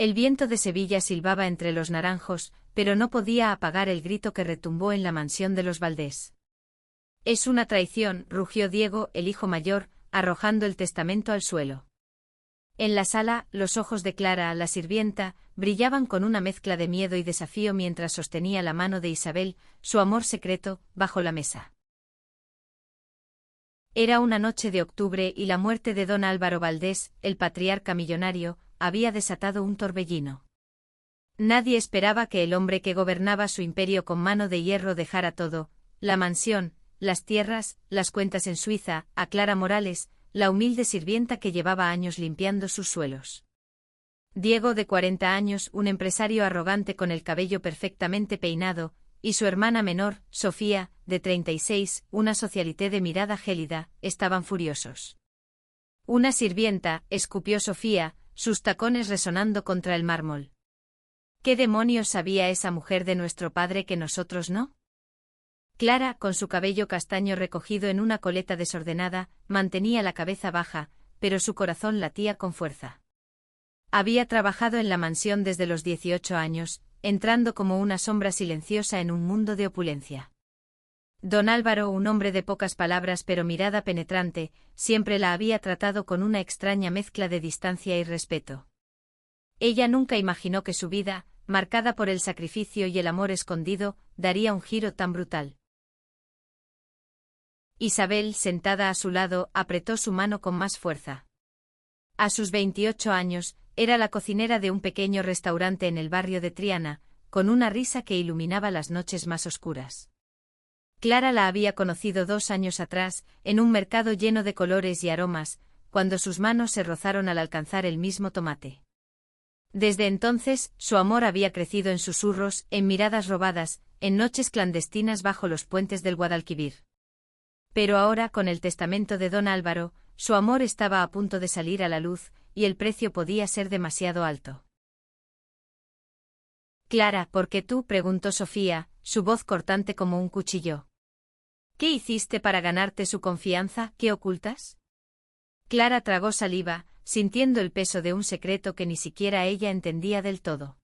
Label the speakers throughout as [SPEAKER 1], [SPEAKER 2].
[SPEAKER 1] El viento de Sevilla silbaba entre los naranjos, pero no podía apagar el grito que retumbó en la mansión de los Valdés. «Es una traición», rugió Diego, el hijo mayor, arrojando el testamento al suelo. En la sala, los ojos de Clara, la sirvienta, brillaban con una mezcla de miedo y desafío mientras sostenía la mano de Isabel, su amor secreto, bajo la mesa. Era una noche de octubre y la muerte de don Álvaro Valdés, el patriarca millonario, había desatado un torbellino. Nadie esperaba que el hombre que gobernaba su imperio con mano de hierro dejara todo, la mansión, las tierras, las cuentas en Suiza, a Clara Morales, la humilde sirvienta que llevaba años limpiando sus suelos. Diego, de 40 años, un empresario arrogante con el cabello perfectamente peinado, y su hermana menor, Sofía, de 36, una socialité de mirada gélida, estaban furiosos. «Una sirvienta», escupió Sofía, sus tacones resonando contra el mármol. «¿Qué demonios sabía esa mujer de nuestro padre que nosotros no?» Clara, con su cabello castaño recogido en una coleta desordenada, mantenía la cabeza baja, pero su corazón latía con fuerza. Había trabajado en la mansión desde los 18 años, entrando como una sombra silenciosa en un mundo de opulencia. Don Álvaro, un hombre de pocas palabras pero mirada penetrante, siempre la había tratado con una extraña mezcla de distancia y respeto. Ella nunca imaginó que su vida, marcada por el sacrificio y el amor escondido, daría un giro tan brutal. Isabel, sentada a su lado, apretó su mano con más fuerza. A sus 28 años, era la cocinera de un pequeño restaurante en el barrio de Triana, con una risa que iluminaba las noches más oscuras. Clara la había conocido 2 años atrás, en un mercado lleno de colores y aromas, cuando sus manos se rozaron al alcanzar el mismo tomate. Desde entonces, su amor había crecido en susurros, en miradas robadas, en noches clandestinas bajo los puentes del Guadalquivir. Pero ahora, con el testamento de don Álvaro, su amor estaba a punto de salir a la luz, y el precio podía ser demasiado alto. «Clara, ¿por qué tú?», preguntó Sofía, su voz cortante como un cuchillo. «¿Qué hiciste para ganarte su confianza? ¿Qué ocultas?». Clara tragó saliva, sintiendo el peso de un secreto que ni siquiera ella entendía del todo.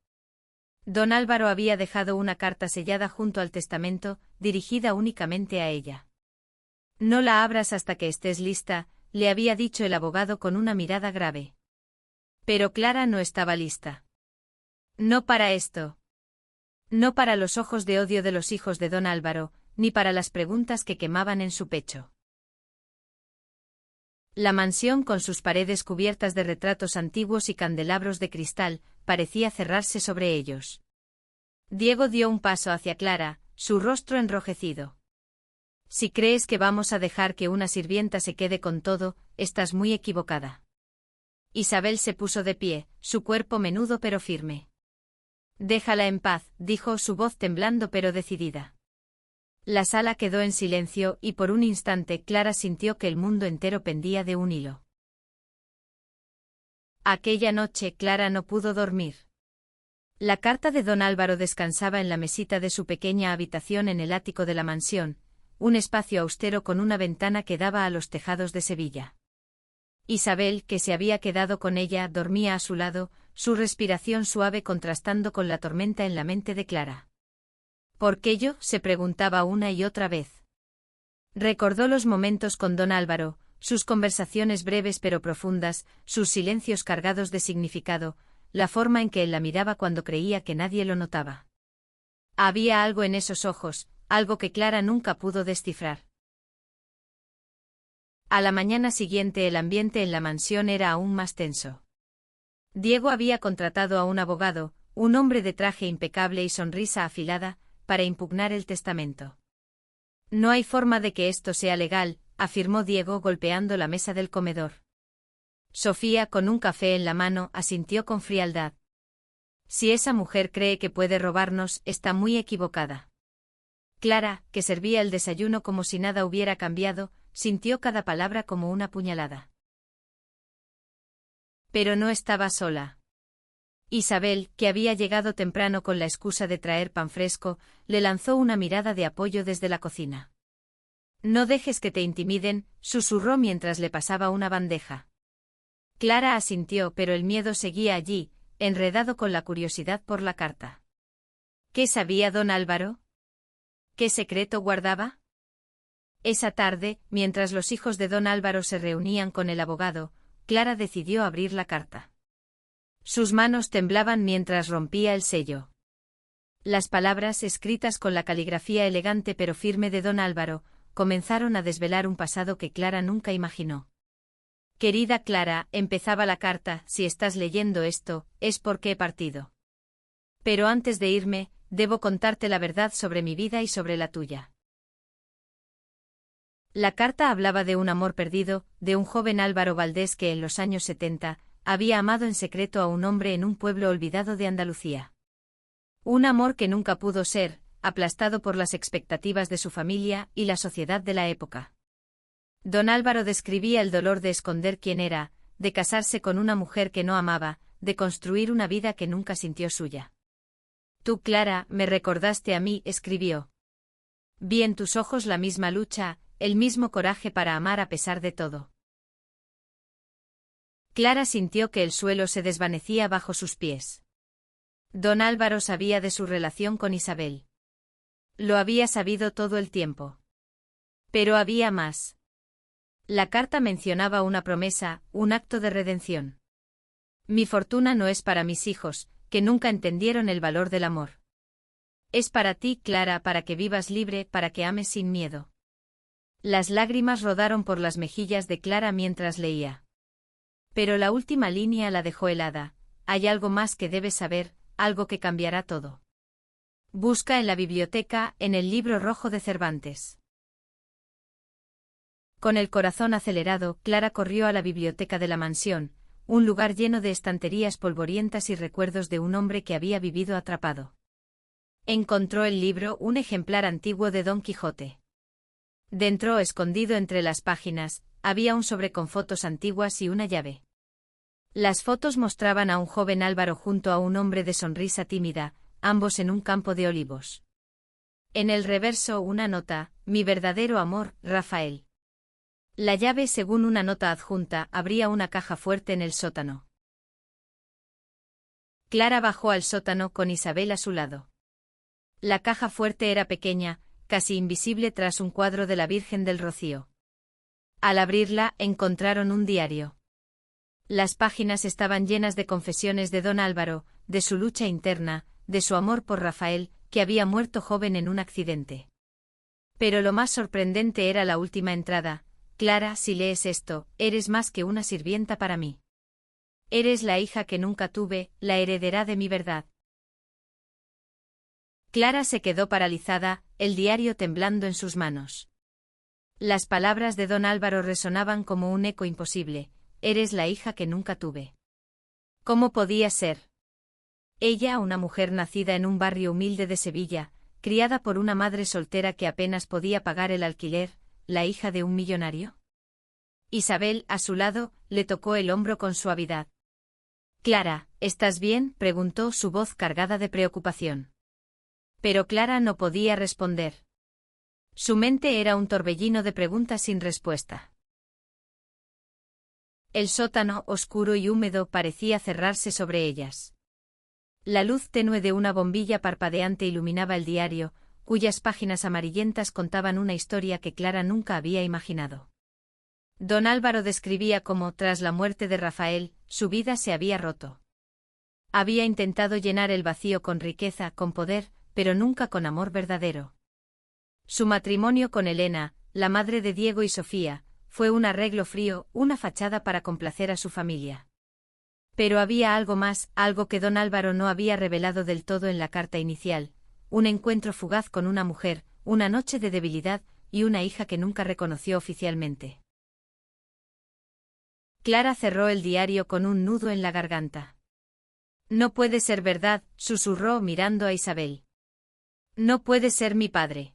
[SPEAKER 1] Don Álvaro había dejado una carta sellada junto al testamento, dirigida únicamente a ella. «No la abras hasta que estés lista», le había dicho el abogado con una mirada grave. Pero Clara no estaba lista. No para esto. No para los ojos de odio de los hijos de don Álvaro, ni para las preguntas que quemaban en su pecho. La mansión, con sus paredes cubiertas de retratos antiguos y candelabros de cristal, parecía cerrarse sobre ellos. Diego dio un paso hacia Clara, su rostro enrojecido. «Si crees que vamos a dejar que una sirvienta se quede con todo, estás muy equivocada». Isabel se puso de pie, su cuerpo menudo pero firme. «Déjala en paz», dijo, su voz temblando pero decidida. La sala quedó en silencio y por un instante Clara sintió que el mundo entero pendía de un hilo. Aquella noche Clara no pudo dormir. La carta de don Álvaro descansaba en la mesita de su pequeña habitación en el ático de la mansión, un espacio austero con una ventana que daba a los tejados de Sevilla. Isabel, que se había quedado con ella, dormía a su lado, su respiración suave contrastando con la tormenta en la mente de Clara. «¿Por qué yo?», se preguntaba una y otra vez. Recordó los momentos con don Álvaro, sus conversaciones breves pero profundas, sus silencios cargados de significado, la forma en que él la miraba cuando creía que nadie lo notaba. Había algo en esos ojos, algo que Clara nunca pudo descifrar. A la mañana siguiente el ambiente en la mansión era aún más tenso. Diego había contratado a un abogado, un hombre de traje impecable y sonrisa afilada, para impugnar el testamento. «No hay forma de que esto sea legal», afirmó Diego golpeando la mesa del comedor. Sofía, con un café en la mano, asintió con frialdad. «Si esa mujer cree que puede robarnos, está muy equivocada». Clara, que servía el desayuno como si nada hubiera cambiado, sintió cada palabra como una puñalada. Pero no estaba sola. Isabel, que había llegado temprano con la excusa de traer pan fresco, le lanzó una mirada de apoyo desde la cocina. «No dejes que te intimiden», susurró mientras le pasaba una bandeja. Clara asintió, pero el miedo seguía allí, enredado con la curiosidad por la carta. ¿Qué sabía don Álvaro? ¿Qué secreto guardaba? Esa tarde, mientras los hijos de don Álvaro se reunían con el abogado, Clara decidió abrir la carta. Sus manos temblaban mientras rompía el sello. Las palabras, escritas con la caligrafía elegante pero firme de don Álvaro, comenzaron a desvelar un pasado que Clara nunca imaginó. Querida Clara, empezaba la carta, si estás leyendo esto, es porque he partido. Pero antes de irme, debo contarte la verdad sobre mi vida y sobre la tuya. La carta hablaba de un amor perdido, de un joven Álvaro Valdés que en los años 70 había amado en secreto a un hombre en un pueblo olvidado de Andalucía. Un amor que nunca pudo ser, aplastado por las expectativas de su familia y la sociedad de la época. Don Álvaro describía el dolor de esconder quién era, de casarse con una mujer que no amaba, de construir una vida que nunca sintió suya. Tú, Clara, me recordaste a mí, escribió. Vi en tus ojos la misma lucha, el mismo coraje para amar a pesar de todo. Clara sintió que el suelo se desvanecía bajo sus pies. Don Álvaro sabía de su relación con Isabel. Lo había sabido todo el tiempo. Pero había más. La carta mencionaba una promesa, un acto de redención. Mi fortuna no es para mis hijos, que nunca entendieron el valor del amor. Es para ti, Clara, para que vivas libre, para que ames sin miedo. Las lágrimas rodaron por las mejillas de Clara mientras leía. Pero la última línea la dejó helada. Hay algo más que debes saber, algo que cambiará todo. Busca en la biblioteca, en el libro rojo de Cervantes. Con el corazón acelerado, Clara corrió a la biblioteca de la mansión, un lugar lleno de estanterías polvorientas y recuerdos de un hombre que había vivido atrapado. Encontró el libro, un ejemplar antiguo de Don Quijote. Dentro, escondido entre las páginas, había un sobre con fotos antiguas y una llave. Las fotos mostraban a un joven Álvaro junto a un hombre de sonrisa tímida, ambos en un campo de olivos. En el reverso una nota, mi verdadero amor, Rafael. La llave, según una nota adjunta, abría una caja fuerte en el sótano. Clara bajó al sótano con Isabel a su lado. La caja fuerte era pequeña, casi invisible tras un cuadro de la Virgen del Rocío. Al abrirla, encontraron un diario. Las páginas estaban llenas de confesiones de don Álvaro, de su lucha interna, de su amor por Rafael, que había muerto joven en un accidente. Pero lo más sorprendente era la última entrada. Clara, si lees esto, eres más que una sirvienta para mí. Eres la hija que nunca tuve, la heredera de mi verdad. Clara se quedó paralizada, el diario temblando en sus manos. Las palabras de don Álvaro resonaban como un eco imposible. Eres la hija que nunca tuve. ¿Cómo podía ser? Ella, una mujer nacida en un barrio humilde de Sevilla, criada por una madre soltera que apenas podía pagar el alquiler, la hija de un millonario. Isabel, a su lado, le tocó el hombro con suavidad. Clara, ¿estás bien?, preguntó, su voz cargada de preocupación. Pero Clara no podía responder. Su mente era un torbellino de preguntas sin respuesta. El sótano, oscuro y húmedo, parecía cerrarse sobre ellas. La luz tenue de una bombilla parpadeante iluminaba el diario, cuyas páginas amarillentas contaban una historia que Clara nunca había imaginado. Don Álvaro describía cómo, tras la muerte de Rafael, su vida se había roto. Había intentado llenar el vacío con riqueza, con poder, pero nunca con amor verdadero. Su matrimonio con Elena, la madre de Diego y Sofía, fue un arreglo frío, una fachada para complacer a su familia. Pero había algo más, algo que don Álvaro no había revelado del todo en la carta inicial, un encuentro fugaz con una mujer, una noche de debilidad, y una hija que nunca reconoció oficialmente. Clara cerró el diario con un nudo en la garganta. No puede ser verdad, susurró mirando a Isabel. No puede ser mi padre.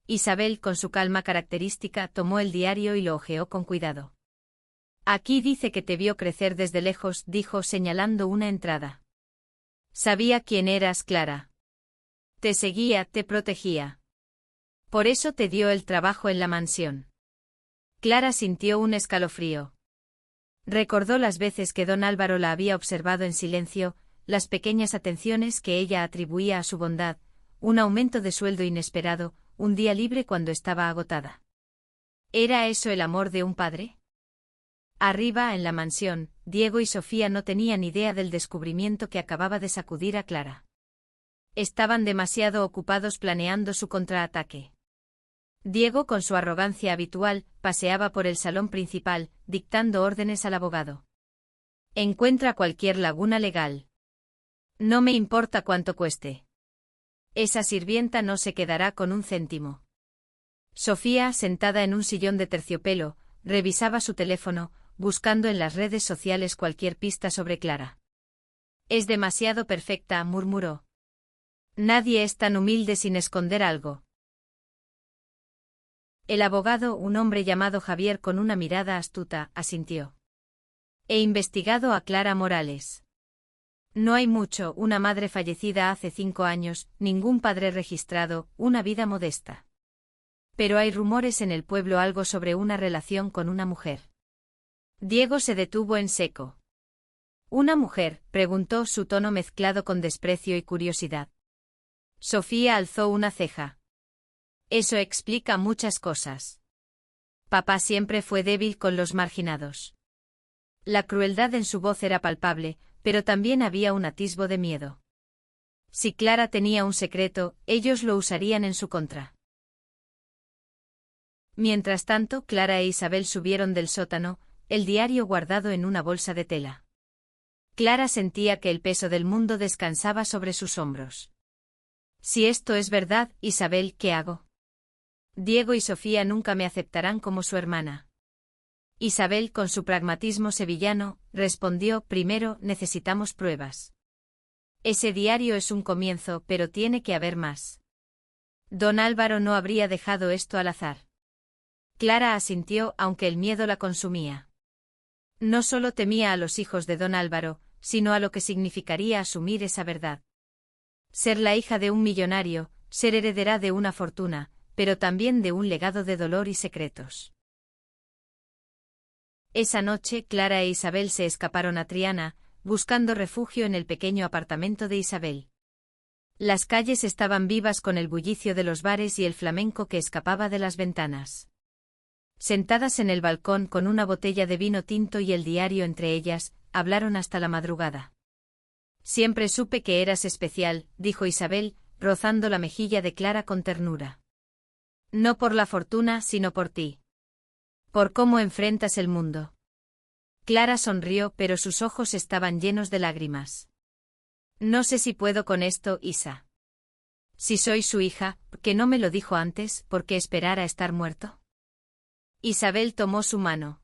[SPEAKER 1] Isabel, con su calma característica, tomó el diario y lo hojeó con cuidado. Aquí dice que te vio crecer desde lejos, dijo señalando una entrada. Sabía quién eras, Clara. Te seguía, te protegía. Por eso te dio el trabajo en la mansión. Clara sintió un escalofrío. Recordó las veces que don Álvaro la había observado en silencio, las pequeñas atenciones que ella atribuía a su bondad, un aumento de sueldo inesperado, un día libre cuando estaba agotada. ¿Era eso el amor de un padre? Arriba, en la mansión, Diego y Sofía no tenían idea del descubrimiento que acababa de sacudir a Clara. Estaban demasiado ocupados planeando su contraataque. Diego, con su arrogancia habitual, paseaba por el salón principal, dictando órdenes al abogado. Encuentra cualquier laguna legal. No me importa cuánto cueste. Esa sirvienta no se quedará con un céntimo. Sofía, sentada en un sillón de terciopelo, revisaba su teléfono, buscando en las redes sociales cualquier pista sobre Clara. Es demasiado perfecta, murmuró. Nadie es tan humilde sin esconder algo. El abogado, un hombre llamado Javier con una mirada astuta, asintió. He investigado a Clara Morales. No hay mucho, una madre fallecida hace 5 años, ningún padre registrado, una vida modesta. Pero hay rumores en el pueblo algo sobre una relación con una mujer. Diego se detuvo en seco. ¿Una mujer?, preguntó, su tono mezclado con desprecio y curiosidad. Sofía alzó una ceja. Eso explica muchas cosas. Papá siempre fue débil con los marginados. La crueldad en su voz era palpable, pero también había un atisbo de miedo. Si Clara tenía un secreto, ellos lo usarían en su contra. Mientras tanto, Clara e Isabel subieron del sótano, el diario guardado en una bolsa de tela. Clara sentía que el peso del mundo descansaba sobre sus hombros. Si esto es verdad, Isabel, ¿qué hago? Diego y Sofía nunca me aceptarán como su hermana. Isabel, con su pragmatismo sevillano, respondió, primero, necesitamos pruebas. Ese diario es un comienzo, pero tiene que haber más. Don Álvaro no habría dejado esto al azar. Clara asintió, aunque el miedo la consumía. No solo temía a los hijos de don Álvaro, sino a lo que significaría asumir esa verdad. Ser la hija de un millonario, ser heredera de una fortuna, pero también de un legado de dolor y secretos. Esa noche, Clara e Isabel se escaparon a Triana, buscando refugio en el pequeño apartamento de Isabel. Las calles estaban vivas con el bullicio de los bares y el flamenco que escapaba de las ventanas. Sentadas en el balcón con una botella de vino tinto y el diario entre ellas, hablaron hasta la madrugada. Siempre supe que eras especial, dijo Isabel, rozando la mejilla de Clara con ternura. No por la fortuna, sino por ti. Por cómo enfrentas el mundo. Clara sonrió, pero sus ojos estaban llenos de lágrimas. No sé si puedo con esto, Isa. Si soy su hija, ¿que no me lo dijo antes, por qué esperar a estar muerto? Isabel tomó su mano.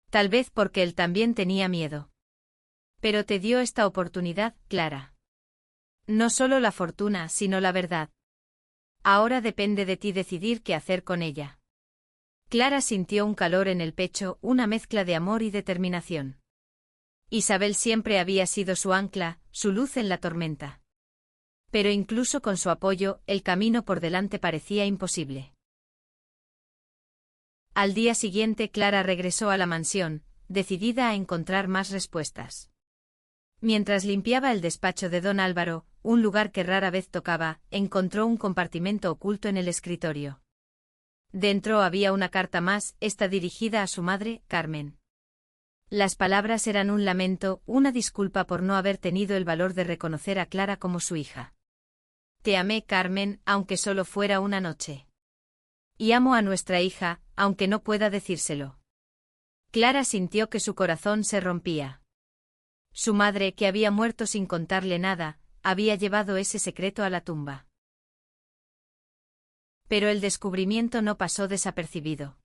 [SPEAKER 1] Tal vez porque él también tenía miedo. Pero te dio esta oportunidad, Clara. No solo la fortuna, sino la verdad. Ahora depende de ti decidir qué hacer con ella. Clara sintió un calor en el pecho, una mezcla de amor y determinación. Isabel siempre había sido su ancla, su luz en la tormenta. Pero incluso con su apoyo, el camino por delante parecía imposible. Al día siguiente Clara regresó a la mansión, decidida a encontrar más respuestas. Mientras limpiaba el despacho de don Álvaro, un lugar que rara vez tocaba, encontró un compartimento oculto en el escritorio. Dentro había una carta más, esta dirigida a su madre, Carmen. Las palabras eran un lamento, una disculpa por no haber tenido el valor de reconocer a Clara como su hija. Te amé, Carmen, aunque solo fuera una noche. Y amo a nuestra hija, aunque no pueda decírselo. Clara sintió que su corazón se rompía. Su madre, que había muerto sin contarle nada, había llevado ese secreto a la tumba. Pero el descubrimiento no pasó desapercibido.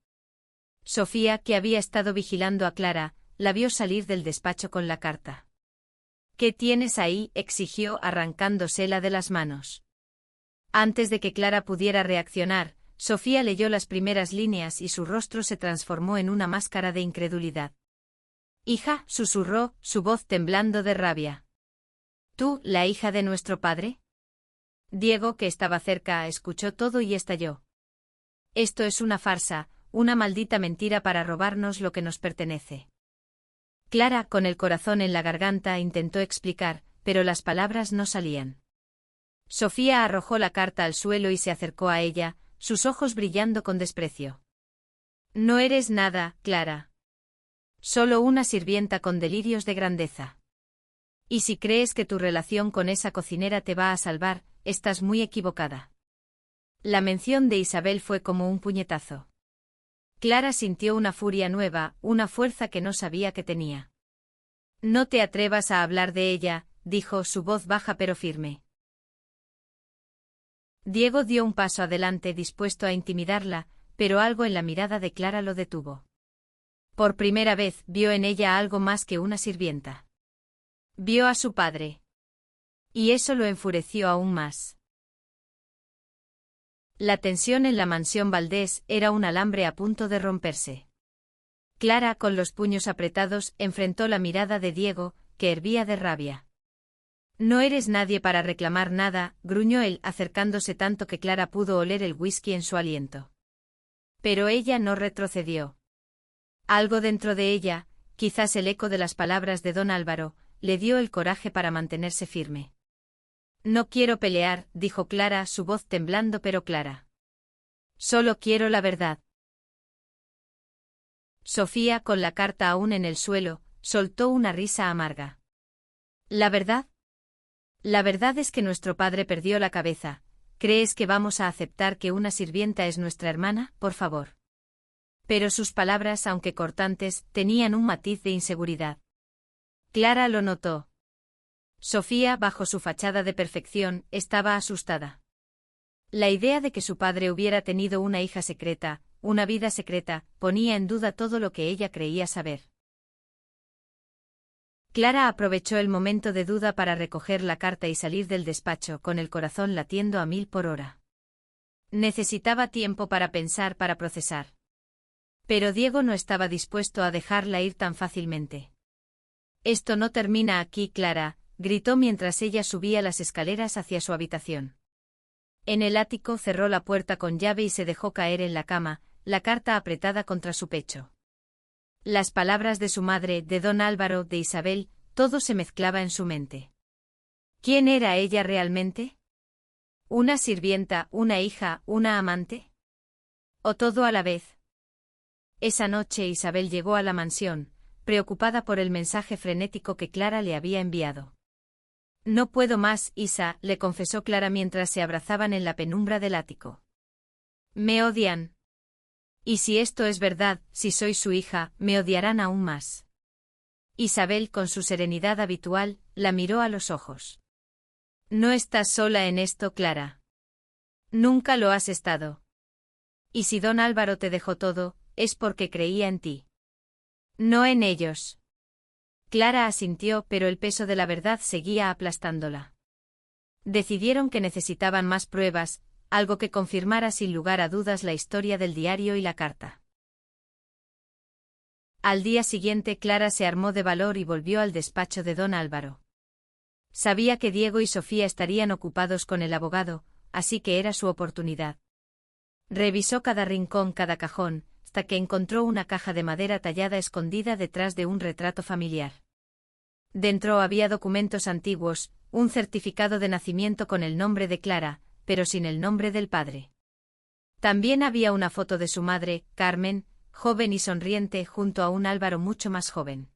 [SPEAKER 1] Sofía, que había estado vigilando a Clara, la vio salir del despacho con la carta. ¿Qué tienes ahí?, exigió arrancándosela de las manos. Antes de que Clara pudiera reaccionar, Sofía leyó las primeras líneas y su rostro se transformó en una máscara de incredulidad. Hija, susurró, su voz temblando de rabia. ¿Tú, la hija de nuestro padre? Diego, que estaba cerca, escuchó todo y estalló. Esto es una farsa, una maldita mentira para robarnos lo que nos pertenece. Clara, con el corazón en la garganta, intentó explicar, pero las palabras no salían. Sofía arrojó la carta al suelo y se acercó a ella, sus ojos brillando con desprecio. No eres nada, Clara. Solo una sirvienta con delirios de grandeza. Y si crees que tu relación con esa cocinera te va a salvar, estás muy equivocada. La mención de Isabel fue como un puñetazo. Clara sintió una furia nueva, una fuerza que no sabía que tenía. No te atrevas a hablar de ella, dijo, su voz baja pero firme. Diego dio un paso adelante dispuesto a intimidarla, pero algo en la mirada de Clara lo detuvo. Por primera vez vio en ella algo más que una sirvienta. Vio a su padre. Y eso lo enfureció aún más. La tensión en la mansión Valdés era un alambre a punto de romperse. Clara, con los puños apretados, enfrentó la mirada de Diego, que hervía de rabia. No eres nadie para reclamar nada, gruñó él, acercándose tanto que Clara pudo oler el whisky en su aliento. Pero ella no retrocedió. Algo dentro de ella, quizás el eco de las palabras de don Álvaro, le dio el coraje para mantenerse firme. No quiero pelear, dijo Clara, su voz temblando pero clara. Solo quiero la verdad. Sofía, con la carta aún en el suelo, soltó una risa amarga. ¿La verdad? La verdad es que nuestro padre perdió la cabeza. ¿Crees que vamos a aceptar que una sirvienta es nuestra hermana, por favor? Pero sus palabras, aunque cortantes, tenían un matiz de inseguridad. Clara lo notó. Sofía, bajo su fachada de perfección, estaba asustada. La idea de que su padre hubiera tenido una hija secreta, una vida secreta, ponía en duda todo lo que ella creía saber. Clara aprovechó el momento de duda para recoger la carta y salir del despacho con el corazón latiendo a 1000 por hora. Necesitaba tiempo para pensar, para procesar. Pero Diego no estaba dispuesto a dejarla ir tan fácilmente. Esto no termina aquí, Clara, gritó mientras ella subía las escaleras hacia su habitación. En el ático cerró la puerta con llave y se dejó caer en la cama, la carta apretada contra su pecho. Las palabras de su madre, de don Álvaro, de Isabel, todo se mezclaba en su mente. ¿Quién era ella realmente? ¿Una sirvienta, una hija, una amante? ¿O todo a la vez? Esa noche Isabel llegó a la mansión, preocupada por el mensaje frenético que Clara le había enviado. No puedo más, Isa, le confesó Clara mientras se abrazaban en la penumbra del ático. Me odian. Y si esto es verdad, si soy su hija, me odiarán aún más. Isabel, con su serenidad habitual, la miró a los ojos. No estás sola en esto, Clara. Nunca lo has estado. Y si don Álvaro te dejó todo, es porque creía en ti. No en ellos. Clara asintió, pero el peso de la verdad seguía aplastándola. Decidieron que necesitaban más pruebas, algo que confirmara sin lugar a dudas la historia del diario y la carta. Al día siguiente Clara se armó de valor y volvió al despacho de don Álvaro. Sabía que Diego y Sofía estarían ocupados con el abogado, así que era su oportunidad. Revisó cada rincón, cada cajón, hasta que encontró una caja de madera tallada escondida detrás de un retrato familiar. Dentro había documentos antiguos, un certificado de nacimiento con el nombre de Clara, pero sin el nombre del padre. También había una foto de su madre, Carmen, joven y sonriente junto a un Álvaro mucho más joven.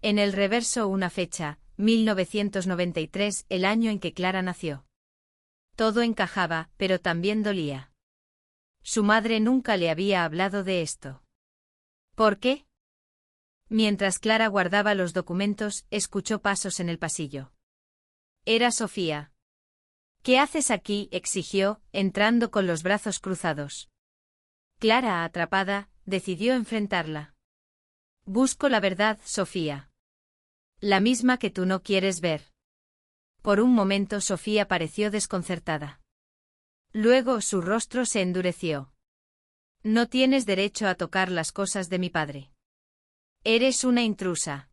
[SPEAKER 1] En el reverso una fecha, 1993, el año en que Clara nació. Todo encajaba, pero también dolía. Su madre nunca le había hablado de esto. ¿Por qué? Mientras Clara guardaba los documentos, escuchó pasos en el pasillo. Era Sofía. ¿Qué haces aquí?, exigió, entrando con los brazos cruzados. Clara, atrapada, decidió enfrentarla. Busco la verdad, Sofía. La misma que tú no quieres ver. Por un momento Sofía pareció desconcertada. Luego su rostro se endureció. No tienes derecho a tocar las cosas de mi padre. Eres una intrusa.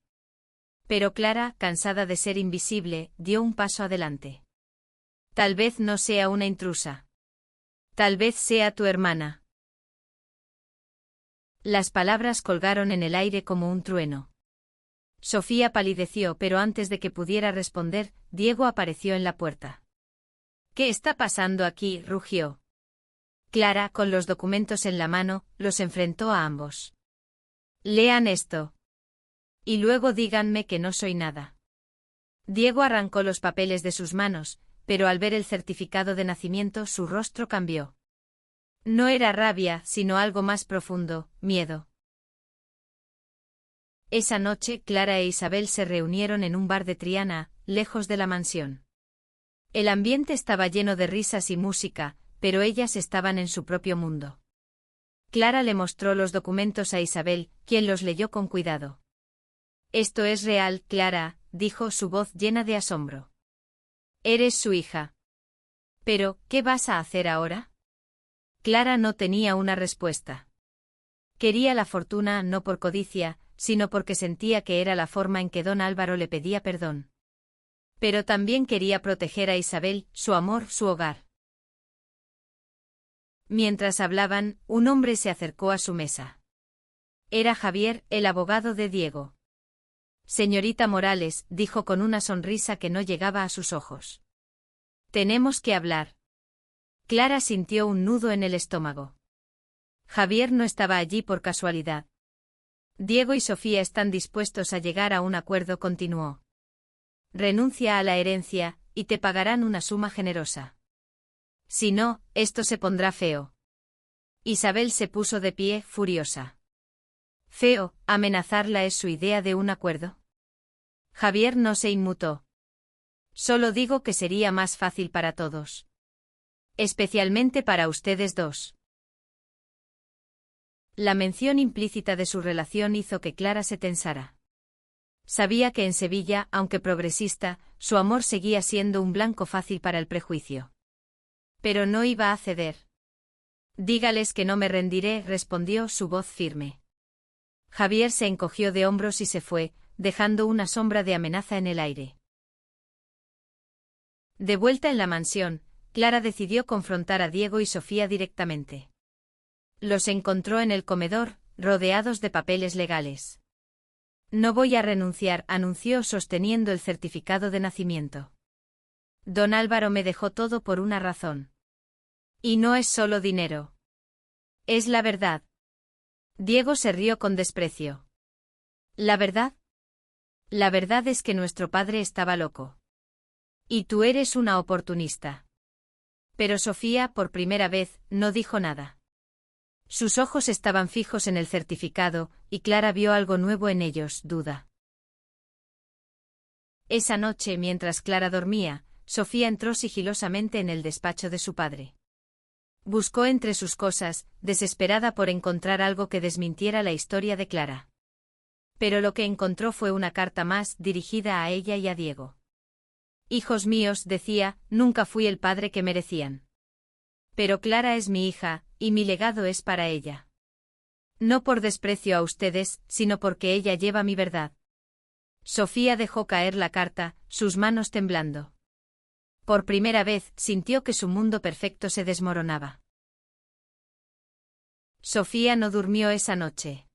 [SPEAKER 1] Pero Clara, cansada de ser invisible, dio un paso adelante. Tal vez no sea una intrusa. Tal vez sea tu hermana. Las palabras colgaron en el aire como un trueno. Sofía palideció, pero antes de que pudiera responder, Diego apareció en la puerta. «¿Qué está pasando aquí?», rugió. Clara, con los documentos en la mano, los enfrentó a ambos. «Lean esto. Y luego díganme que no soy nada». Diego arrancó los papeles de sus manos, pero al ver el certificado de nacimiento su rostro cambió. No era rabia, sino algo más profundo, miedo. Esa noche Clara e Isabel se reunieron en un bar de Triana, lejos de la mansión. El ambiente estaba lleno de risas y música, pero ellas estaban en su propio mundo. Clara le mostró los documentos a Isabel, quien los leyó con cuidado. «Esto es real, Clara», dijo, su voz llena de asombro. «Eres su hija». «Pero, ¿qué vas a hacer ahora?». Clara no tenía una respuesta. Quería la fortuna no por codicia, sino porque sentía que era la forma en que don Álvaro le pedía perdón. Pero también quería proteger a Isabel, su amor, su hogar. Mientras hablaban, un hombre se acercó a su mesa. Era Javier, el abogado de Diego. «Señorita Morales», dijo con una sonrisa que no llegaba a sus ojos. «Tenemos que hablar». Clara sintió un nudo en el estómago. Javier no estaba allí por casualidad. «Diego y Sofía están dispuestos a llegar a un acuerdo», continuó. «Renuncia a la herencia, y te pagarán una suma generosa. Si no, esto se pondrá feo». Isabel se puso de pie, furiosa. «Feo, amenazarla es su idea de un acuerdo». Javier no se inmutó. «Solo digo que sería más fácil para todos. Especialmente para ustedes dos». La mención implícita de su relación hizo que Clara se tensara. Sabía que en Sevilla, aunque progresista, su amor seguía siendo un blanco fácil para el prejuicio. Pero no iba a ceder. «Dígales que no me rendiré», respondió, su voz firme. Javier se encogió de hombros y se fue, dejando una sombra de amenaza en el aire. De vuelta en la mansión, Clara decidió confrontar a Diego y Sofía directamente. Los encontró en el comedor, rodeados de papeles legales. «No voy a renunciar», anunció sosteniendo el certificado de nacimiento. «Don Álvaro me dejó todo por una razón. Y no es solo dinero. Es la verdad». Diego se rió con desprecio. «¿La verdad?». «La verdad es que nuestro padre estaba loco. Y tú eres una oportunista». Pero Sofía, por primera vez, no dijo nada. Sus ojos estaban fijos en el certificado, y Clara vio algo nuevo en ellos, duda. Esa noche, mientras Clara dormía, Sofía entró sigilosamente en el despacho de su padre. Buscó entre sus cosas, desesperada por encontrar algo que desmintiera la historia de Clara. Pero lo que encontró fue una carta más, dirigida a ella y a Diego. «Hijos míos», decía, «nunca fui el padre que merecían. Pero Clara es mi hija, y mi legado es para ella. No por desprecio a ustedes, sino porque ella lleva mi verdad». Sofía dejó caer la carta, sus manos temblando. Por primera vez, sintió que su mundo perfecto se desmoronaba. Sofía no durmió esa noche.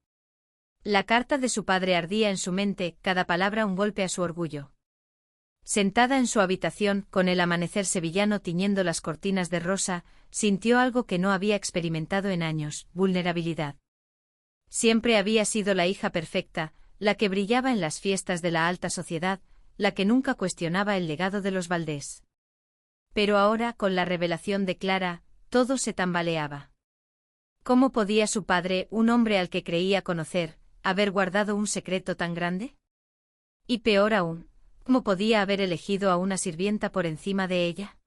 [SPEAKER 1] La carta de su padre ardía en su mente, cada palabra un golpe a su orgullo. Sentada en su habitación, con el amanecer sevillano tiñendo las cortinas de rosa, sintió algo que no había experimentado en años: vulnerabilidad. Siempre había sido la hija perfecta, la que brillaba en las fiestas de la alta sociedad, la que nunca cuestionaba el legado de los Valdés. Pero ahora, con la revelación de Clara, todo se tambaleaba. ¿Cómo podía su padre, un hombre al que creía conocer, haber guardado un secreto tan grande? Y peor aún, ¿cómo podía haber elegido a una sirvienta por encima de ella?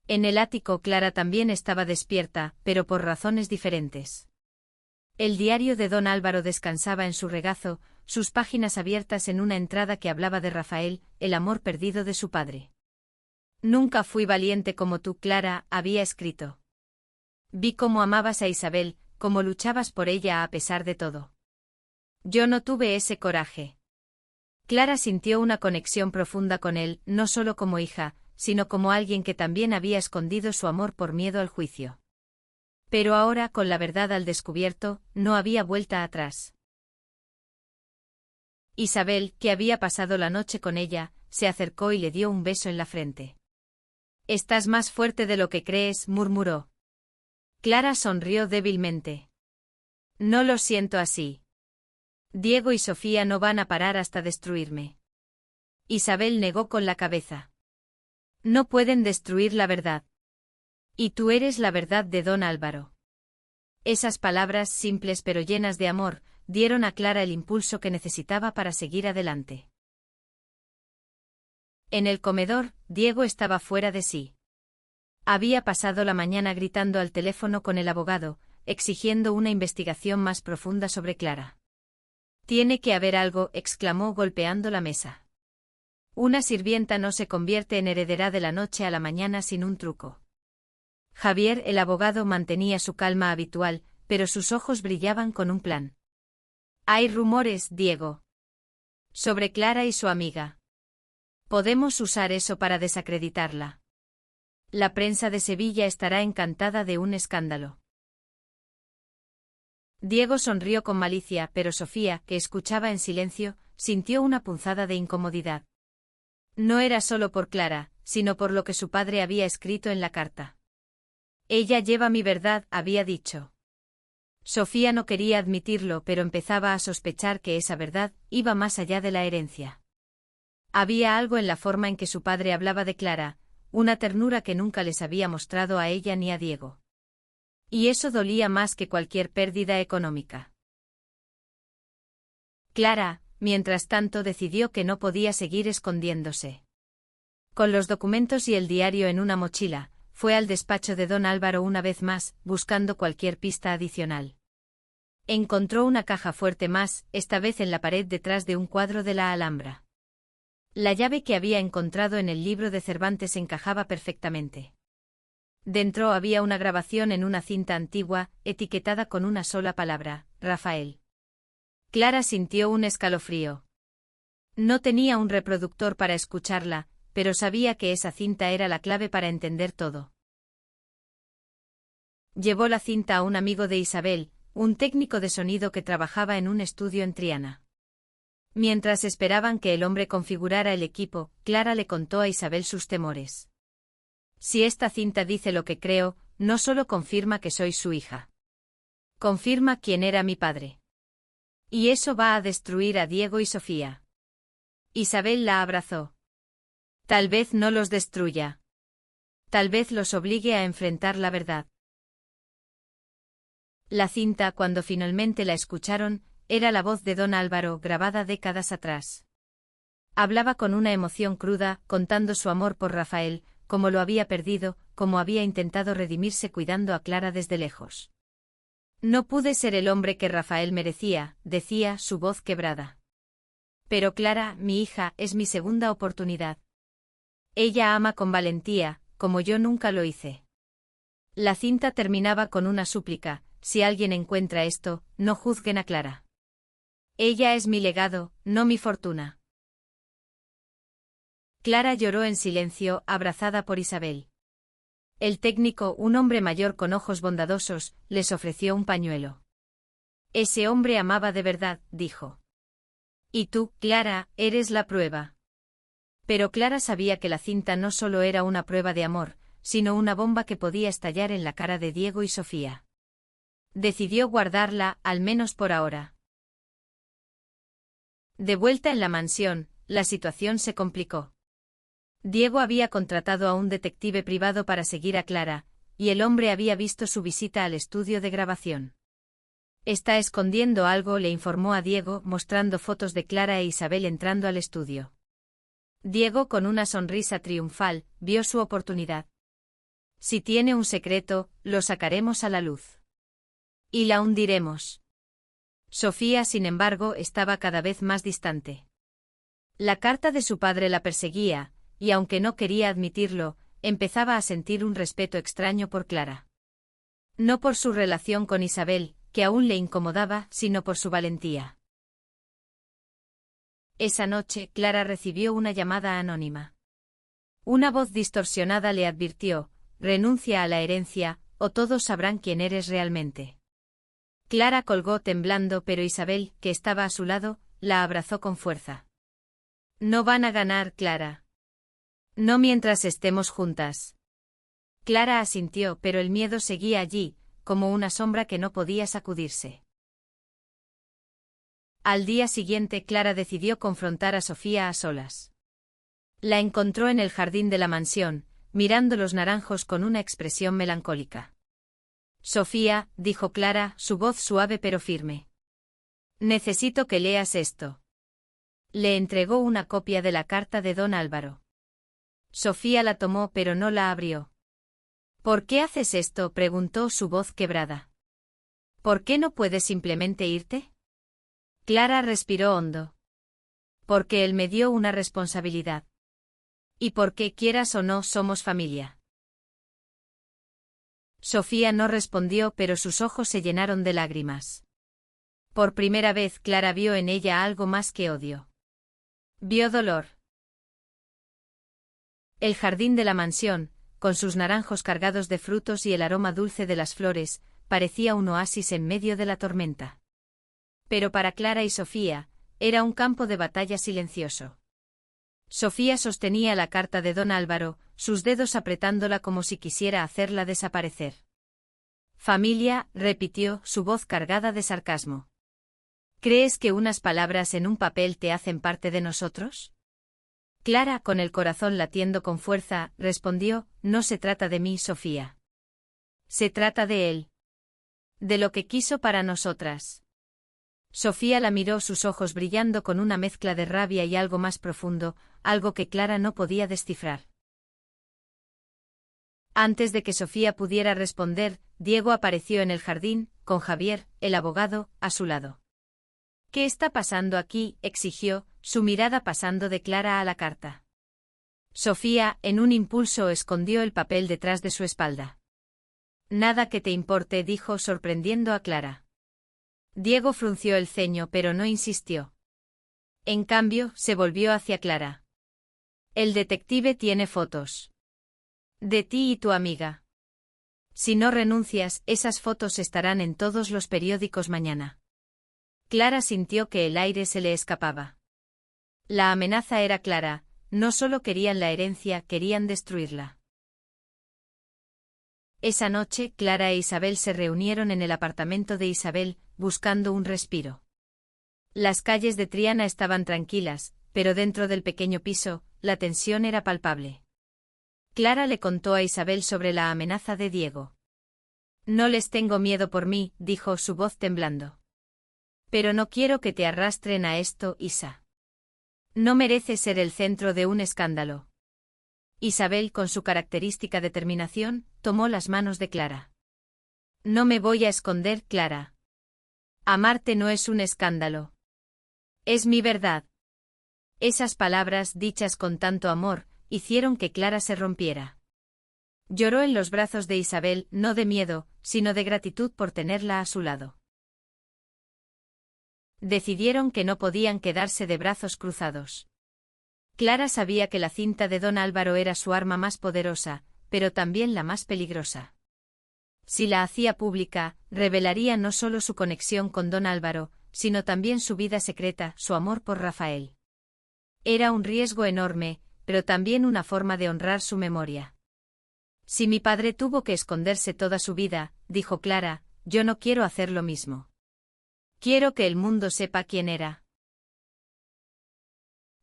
[SPEAKER 1] En el ático Clara también estaba despierta, pero por razones diferentes. El diario de don Álvaro descansaba en su regazo, sus páginas abiertas en una entrada que hablaba de Rafael, el amor perdido de su padre. «Nunca fui valiente como tú, Clara», había escrito. «Vi cómo amabas a Isabel, cómo luchabas por ella a pesar de todo. Yo no tuve ese coraje». Clara sintió una conexión profunda con él, no solo como hija, sino como alguien que también había escondido su amor por miedo al juicio. Pero ahora, con la verdad al descubierto, no había vuelta atrás. Isabel, que había pasado la noche con ella, se acercó y le dio un beso en la frente. «Estás más fuerte de lo que crees», murmuró. Clara sonrió débilmente. «No lo siento así. Diego y Sofía no van a parar hasta destruirme». Isabel negó con la cabeza. «No pueden destruir la verdad. Y tú eres la verdad de don Álvaro». Esas palabras simples pero llenas de amor, dieron a Clara el impulso que necesitaba para seguir adelante. En el comedor, Diego estaba fuera de sí. Había pasado la mañana gritando al teléfono con el abogado, exigiendo una investigación más profunda sobre Clara. «Tiene que haber algo», exclamó golpeando la mesa. «Una sirvienta no se convierte en heredera de la noche a la mañana sin un truco». Javier, el abogado, mantenía su calma habitual, pero sus ojos brillaban con un plan. «Hay rumores, Diego. Sobre Clara y su amiga. Podemos usar eso para desacreditarla. La prensa de Sevilla estará encantada de un escándalo». Diego sonrió con malicia, pero Sofía, que escuchaba en silencio, sintió una punzada de incomodidad. No era solo por Clara, sino por lo que su padre había escrito en la carta. «Ella lleva mi verdad», había dicho. Sofía no quería admitirlo, pero empezaba a sospechar que esa verdad iba más allá de la herencia. Había algo en la forma en que su padre hablaba de Clara, una ternura que nunca les había mostrado a ella ni a Diego. Y eso dolía más que cualquier pérdida económica. Clara, mientras tanto, decidió que no podía seguir escondiéndose. Con los documentos y el diario en una mochila, fue al despacho de don Álvaro una vez más, buscando cualquier pista adicional. Encontró una caja fuerte más, esta vez en la pared detrás de un cuadro de la Alhambra. La llave que había encontrado en el libro de Cervantes encajaba perfectamente. Dentro había una grabación en una cinta antigua, etiquetada con una sola palabra: Rafael. Clara sintió un escalofrío. No tenía un reproductor para escucharla, pero sabía que esa cinta era la clave para entender todo. Llevó la cinta a un amigo de Isabel, un técnico de sonido que trabajaba en un estudio en Triana. Mientras esperaban que el hombre configurara el equipo, Clara le contó a Isabel sus temores. «Si esta cinta dice lo que creo, no solo confirma que soy su hija. Confirma quién era mi padre. Y eso va a destruir a Diego y Sofía». Isabel la abrazó. «Tal vez no los destruya. Tal vez los obligue a enfrentar la verdad». La cinta, cuando finalmente la escucharon, era la voz de don Álvaro, grabada décadas atrás. Hablaba con una emoción cruda, contando su amor por Rafael, cómo lo había perdido, cómo había intentado redimirse cuidando a Clara desde lejos. «No pude ser el hombre que Rafael merecía», decía, su voz quebrada. «Pero Clara, mi hija, es mi segunda oportunidad. Ella ama con valentía, como yo nunca lo hice». La cinta terminaba con una súplica: «Si alguien encuentra esto, no juzguen a Clara. Ella es mi legado, no mi fortuna». Clara lloró en silencio, abrazada por Isabel. El técnico, un hombre mayor con ojos bondadosos, les ofreció un pañuelo. «Ese hombre amaba de verdad», dijo. «Y tú, Clara, eres la prueba». Pero Clara sabía que la cinta no solo era una prueba de amor, sino una bomba que podía estallar en la cara de Diego y Sofía. Decidió guardarla, al menos por ahora. De vuelta en la mansión, la situación se complicó. Diego había contratado a un detective privado para seguir a Clara, y el hombre había visto su visita al estudio de grabación. «Está escondiendo algo», le informó a Diego, mostrando fotos de Clara e Isabel entrando al estudio. Diego, con una sonrisa triunfal, vio su oportunidad. «Si tiene un secreto, lo sacaremos a la luz. Y la hundiremos». Sofía, sin embargo, estaba cada vez más distante. La carta de su padre la perseguía, y aunque no quería admitirlo, empezaba a sentir un respeto extraño por Clara. No por su relación con Isabel, que aún le incomodaba, sino por su valentía. Esa noche, Clara recibió una llamada anónima. Una voz distorsionada le advirtió: «Renuncia a la herencia, o todos sabrán quién eres realmente». Clara colgó temblando, pero Isabel, que estaba a su lado, la abrazó con fuerza. No van a ganar, Clara. No mientras estemos juntas. Clara asintió, pero el miedo seguía allí, como una sombra que no podía sacudirse. Al día siguiente Clara decidió confrontar a Sofía a solas. La encontró en el jardín de la mansión, mirando los naranjos con una expresión melancólica. Sofía, dijo Clara, su voz suave pero firme. Necesito que leas esto. Le entregó una copia de la carta de don Álvaro. Sofía la tomó pero no la abrió. ¿Por qué haces esto?, preguntó su voz quebrada. ¿Por qué no puedes simplemente irte? Clara respiró hondo. Porque él me dio una responsabilidad. Y porque, quieras o no, somos familia. Sofía no respondió, pero sus ojos se llenaron de lágrimas. Por primera vez Clara vio en ella algo más que odio. Vio dolor. El jardín de la mansión, con sus naranjos cargados de frutos y el aroma dulce de las flores, parecía un oasis en medio de la tormenta. Pero para Clara y Sofía, era un campo de batalla silencioso. Sofía sostenía la carta de don Álvaro, sus dedos apretándola como si quisiera hacerla desaparecer. Familia, repitió, su voz cargada de sarcasmo. ¿Crees que unas palabras en un papel te hacen parte de nosotros? Clara, con el corazón latiendo con fuerza, respondió, no se trata de mí, Sofía. Se trata de él. De lo que quiso para nosotras. Sofía la miró, sus ojos brillando con una mezcla de rabia y algo más profundo, algo que Clara no podía descifrar. Antes de que Sofía pudiera responder, Diego apareció en el jardín, con Javier, el abogado, a su lado. ¿Qué está pasando aquí?, exigió, su mirada pasando de Clara a la carta. Sofía, en un impulso, escondió el papel detrás de su espalda. Nada que te importe, dijo, sorprendiendo a Clara. Diego frunció el ceño pero no insistió. En cambio, se volvió hacia Clara. El detective tiene fotos. De ti y tu amiga. Si no renuncias, esas fotos estarán en todos los periódicos mañana. Clara sintió que el aire se le escapaba. La amenaza era clara, no solo querían la herencia, querían destruirla. Esa noche, Clara e Isabel se reunieron en el apartamento de Isabel, buscando un respiro. Las calles de Triana estaban tranquilas, pero dentro del pequeño piso, la tensión era palpable. Clara le contó a Isabel sobre la amenaza de Diego. No les tengo miedo por mí, dijo, su voz temblando. Pero no quiero que te arrastren a esto, Isa. No mereces ser el centro de un escándalo. Isabel, con su característica determinación, tomó las manos de Clara. No me voy a esconder, Clara. Amarte no es un escándalo. Es mi verdad. Esas palabras, dichas con tanto amor, hicieron que Clara se rompiera. Lloró en los brazos de Isabel, no de miedo, sino de gratitud por tenerla a su lado. Decidieron que no podían quedarse de brazos cruzados. Clara sabía que la cinta de don Álvaro era su arma más poderosa, pero también la más peligrosa. Si la hacía pública, revelaría no solo su conexión con don Álvaro, sino también su vida secreta, su amor por Rafael. Era un riesgo enorme, pero también una forma de honrar su memoria. Si mi padre tuvo que esconderse toda su vida, dijo Clara, yo no quiero hacer lo mismo. Quiero que el mundo sepa quién era.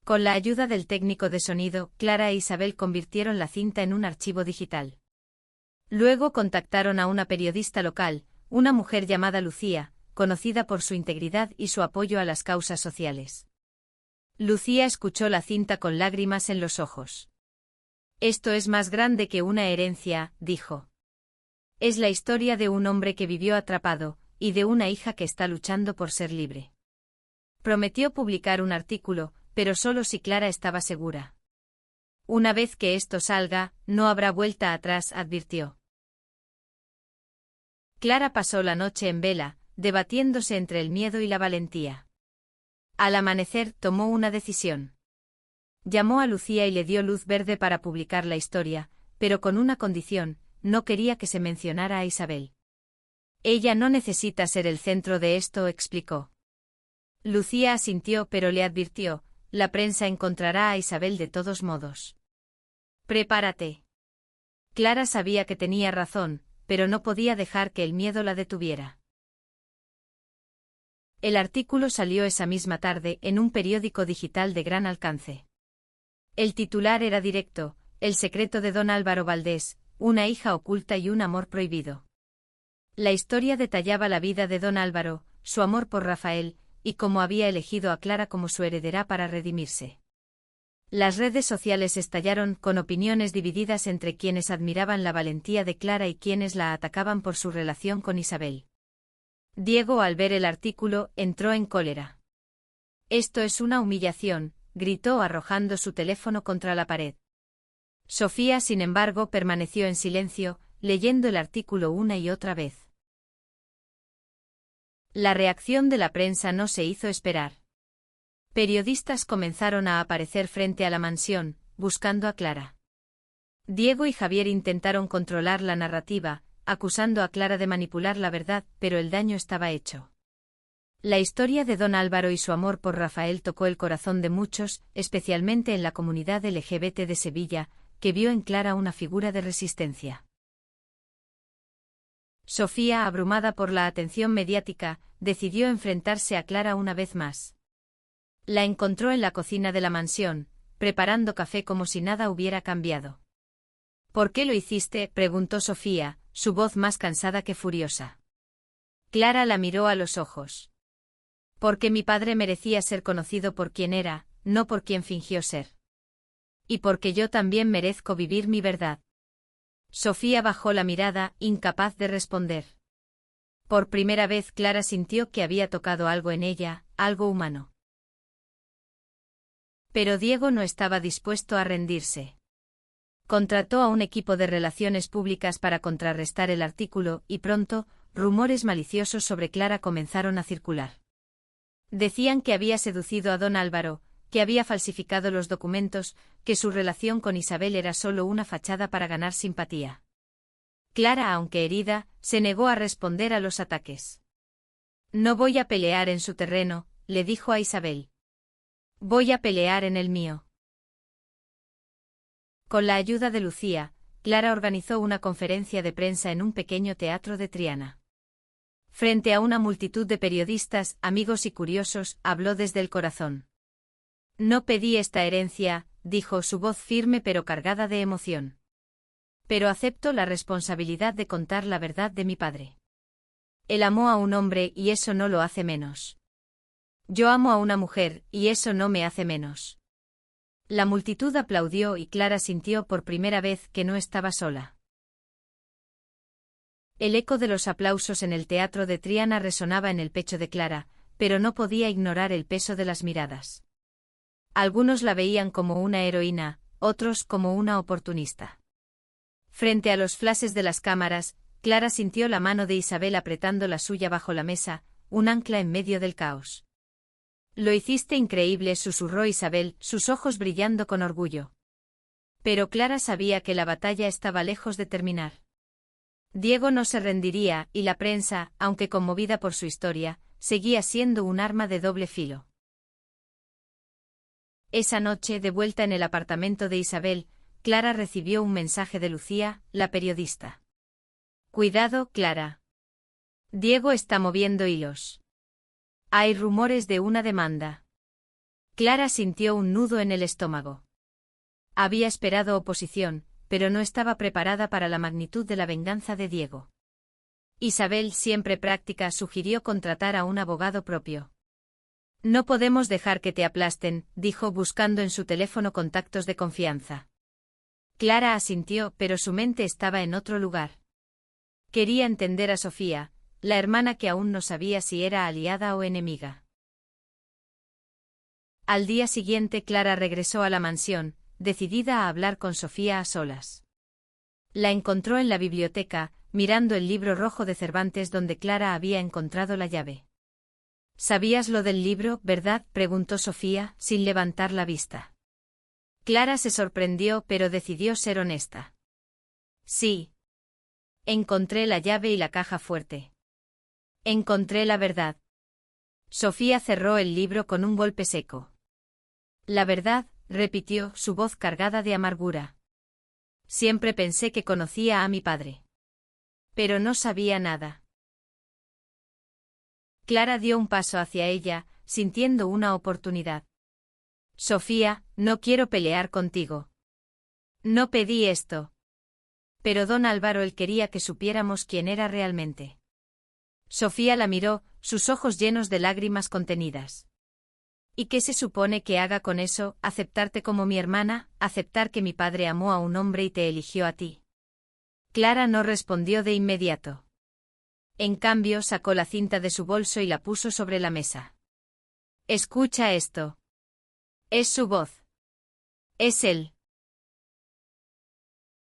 [SPEAKER 1] Con la ayuda del técnico de sonido, Clara e Isabel convirtieron la cinta en un archivo digital. Luego contactaron a una periodista local, una mujer llamada Lucía, conocida por su integridad y su apoyo a las causas sociales. Lucía escuchó la cinta con lágrimas en los ojos. Esto es más grande que una herencia, dijo. Es la historia de un hombre que vivió atrapado, y de una hija que está luchando por ser libre. Prometió publicar un artículo, pero solo si Clara estaba segura. Una vez que esto salga, no habrá vuelta atrás, advirtió. Clara pasó la noche en vela, debatiéndose entre el miedo y la valentía. Al amanecer tomó una decisión. Llamó a Lucía y le dio luz verde para publicar la historia, pero con una condición, no quería que se mencionara a Isabel. Ella no necesita ser el centro de esto, explicó. Lucía asintió, pero le advirtió: la prensa encontrará a Isabel de todos modos. Prepárate. Clara sabía que tenía razón, pero no podía dejar que el miedo la detuviera. El artículo salió esa misma tarde en un periódico digital de gran alcance. El titular era directo: el secreto de don Álvaro Valdés, una hija oculta y un amor prohibido. La historia detallaba la vida de don Álvaro, su amor por Rafael, y cómo había elegido a Clara como su heredera para redimirse. Las redes sociales estallaron con opiniones divididas entre quienes admiraban la valentía de Clara y quienes la atacaban por su relación con Isabel. Diego, al ver el artículo, entró en cólera. «Esto es una humillación», gritó arrojando su teléfono contra la pared. Sofía, sin embargo, permaneció en silencio, leyendo el artículo una y otra vez. La reacción de la prensa no se hizo esperar. Periodistas comenzaron a aparecer frente a la mansión, buscando a Clara. Diego y Javier intentaron controlar la narrativa, acusando a Clara de manipular la verdad, pero el daño estaba hecho. La historia de don Álvaro y su amor por Rafael tocó el corazón de muchos, especialmente en la comunidad LGBT de Sevilla, que vio en Clara una figura de resistencia. Sofía, abrumada por la atención mediática, decidió enfrentarse a Clara una vez más. La encontró en la cocina de la mansión, preparando café como si nada hubiera cambiado. «¿Por qué lo hiciste?», preguntó Sofía, su voz más cansada que furiosa. Clara la miró a los ojos. «Porque mi padre merecía ser conocido por quien era, no por quien fingió ser. Y porque yo también merezco vivir mi verdad». Sofía bajó la mirada, incapaz de responder. Por primera vez Clara sintió que había tocado algo en ella, algo humano. Pero Diego no estaba dispuesto a rendirse. Contrató a un equipo de relaciones públicas para contrarrestar el artículo y pronto, rumores maliciosos sobre Clara comenzaron a circular. Decían que había seducido a don Álvaro, que había falsificado los documentos, que su relación con Isabel era solo una fachada para ganar simpatía. Clara, aunque herida, se negó a responder a los ataques. «No voy a pelear en su terreno», le dijo a Isabel. «Voy a pelear en el mío». Con la ayuda de Lucía, Clara organizó una conferencia de prensa en un pequeño teatro de Triana. Frente a una multitud de periodistas, amigos y curiosos, habló desde el corazón. «No pedí esta herencia», dijo, su voz firme pero cargada de emoción. «Pero acepto la responsabilidad de contar la verdad de mi padre. Él amó a un hombre y eso no lo hace menos. Yo amo a una mujer y eso no me hace menos». La multitud aplaudió y Clara sintió por primera vez que no estaba sola. El eco de los aplausos en el teatro de Triana resonaba en el pecho de Clara, pero no podía ignorar el peso de las miradas. Algunos la veían como una heroína, otros como una oportunista. Frente a los flashes de las cámaras, Clara sintió la mano de Isabel apretando la suya bajo la mesa, un ancla en medio del caos. «Lo hiciste increíble», susurró Isabel, sus ojos brillando con orgullo. Pero Clara sabía que la batalla estaba lejos de terminar. Diego no se rendiría, y la prensa, aunque conmovida por su historia, seguía siendo un arma de doble filo. Esa noche, de vuelta en el apartamento de Isabel, Clara recibió un mensaje de Lucía, la periodista. «Cuidado, Clara. Diego está moviendo hilos. Hay rumores de una demanda». Clara sintió un nudo en el estómago. Había esperado oposición, pero no estaba preparada para la magnitud de la venganza de Diego. Isabel, siempre práctica, sugirió contratar a un abogado propio. «No podemos dejar que te aplasten», dijo buscando en su teléfono contactos de confianza. Clara asintió, pero su mente estaba en otro lugar. Quería entender a Sofía, la hermana que aún no sabía si era aliada o enemiga. Al día siguiente Clara regresó a la mansión, decidida a hablar con Sofía a solas. La encontró en la biblioteca, mirando el libro rojo de Cervantes donde Clara había encontrado la llave. «¿Sabías lo del libro, verdad?», preguntó Sofía, sin levantar la vista. Clara se sorprendió, pero decidió ser honesta. «Sí. Encontré la llave y la caja fuerte. Encontré la verdad». Sofía cerró el libro con un golpe seco. La verdad, repitió, su voz cargada de amargura. Siempre pensé que conocía a mi padre. Pero no sabía nada. Clara dio un paso hacia ella, sintiendo una oportunidad. Sofía, no quiero pelear contigo. No pedí esto. Pero don Álvaro él quería que supiéramos quién era realmente. Sofía la miró, sus ojos llenos de lágrimas contenidas. ¿Y qué se supone que haga con eso, aceptarte como mi hermana, aceptar que mi padre amó a un hombre y te eligió a ti? Clara no respondió de inmediato. En cambio sacó la cinta de su bolso y la puso sobre la mesa. Escucha esto. Es su voz. Es él.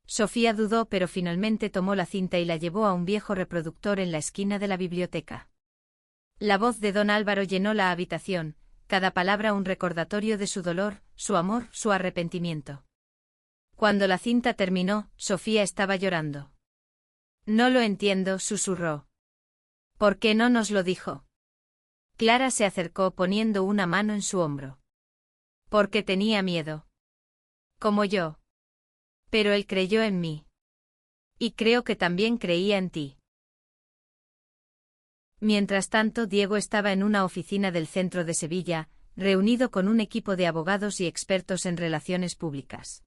[SPEAKER 1] Sofía dudó pero finalmente tomó la cinta y la llevó a un viejo reproductor en la esquina de la biblioteca. La voz de don Álvaro llenó la habitación, cada palabra un recordatorio de su dolor, su amor, su arrepentimiento. Cuando la cinta terminó, Sofía estaba llorando. No lo entiendo, susurró. ¿Por qué no nos lo dijo? Clara se acercó poniendo una mano en su hombro. Porque tenía miedo. Como yo. Pero él creyó en mí. Y creo que también creía en ti. Mientras tanto, Diego estaba en una oficina del centro de Sevilla, reunido con un equipo de abogados y expertos en relaciones públicas.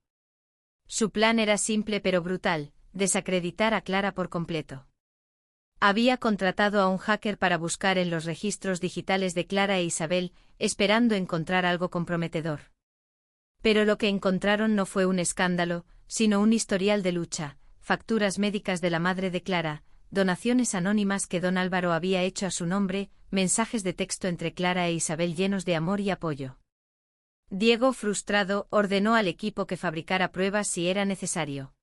[SPEAKER 1] Su plan era simple pero brutal, desacreditar a Clara por completo. Había contratado a un hacker para buscar en los registros digitales de Clara e Isabel, esperando encontrar algo comprometedor. Pero lo que encontraron no fue un escándalo, sino un historial de lucha, facturas médicas de la madre de Clara, donaciones anónimas que don Álvaro había hecho a su nombre, mensajes de texto entre Clara e Isabel llenos de amor y apoyo. Diego, frustrado, ordenó al equipo que fabricara pruebas si era necesario.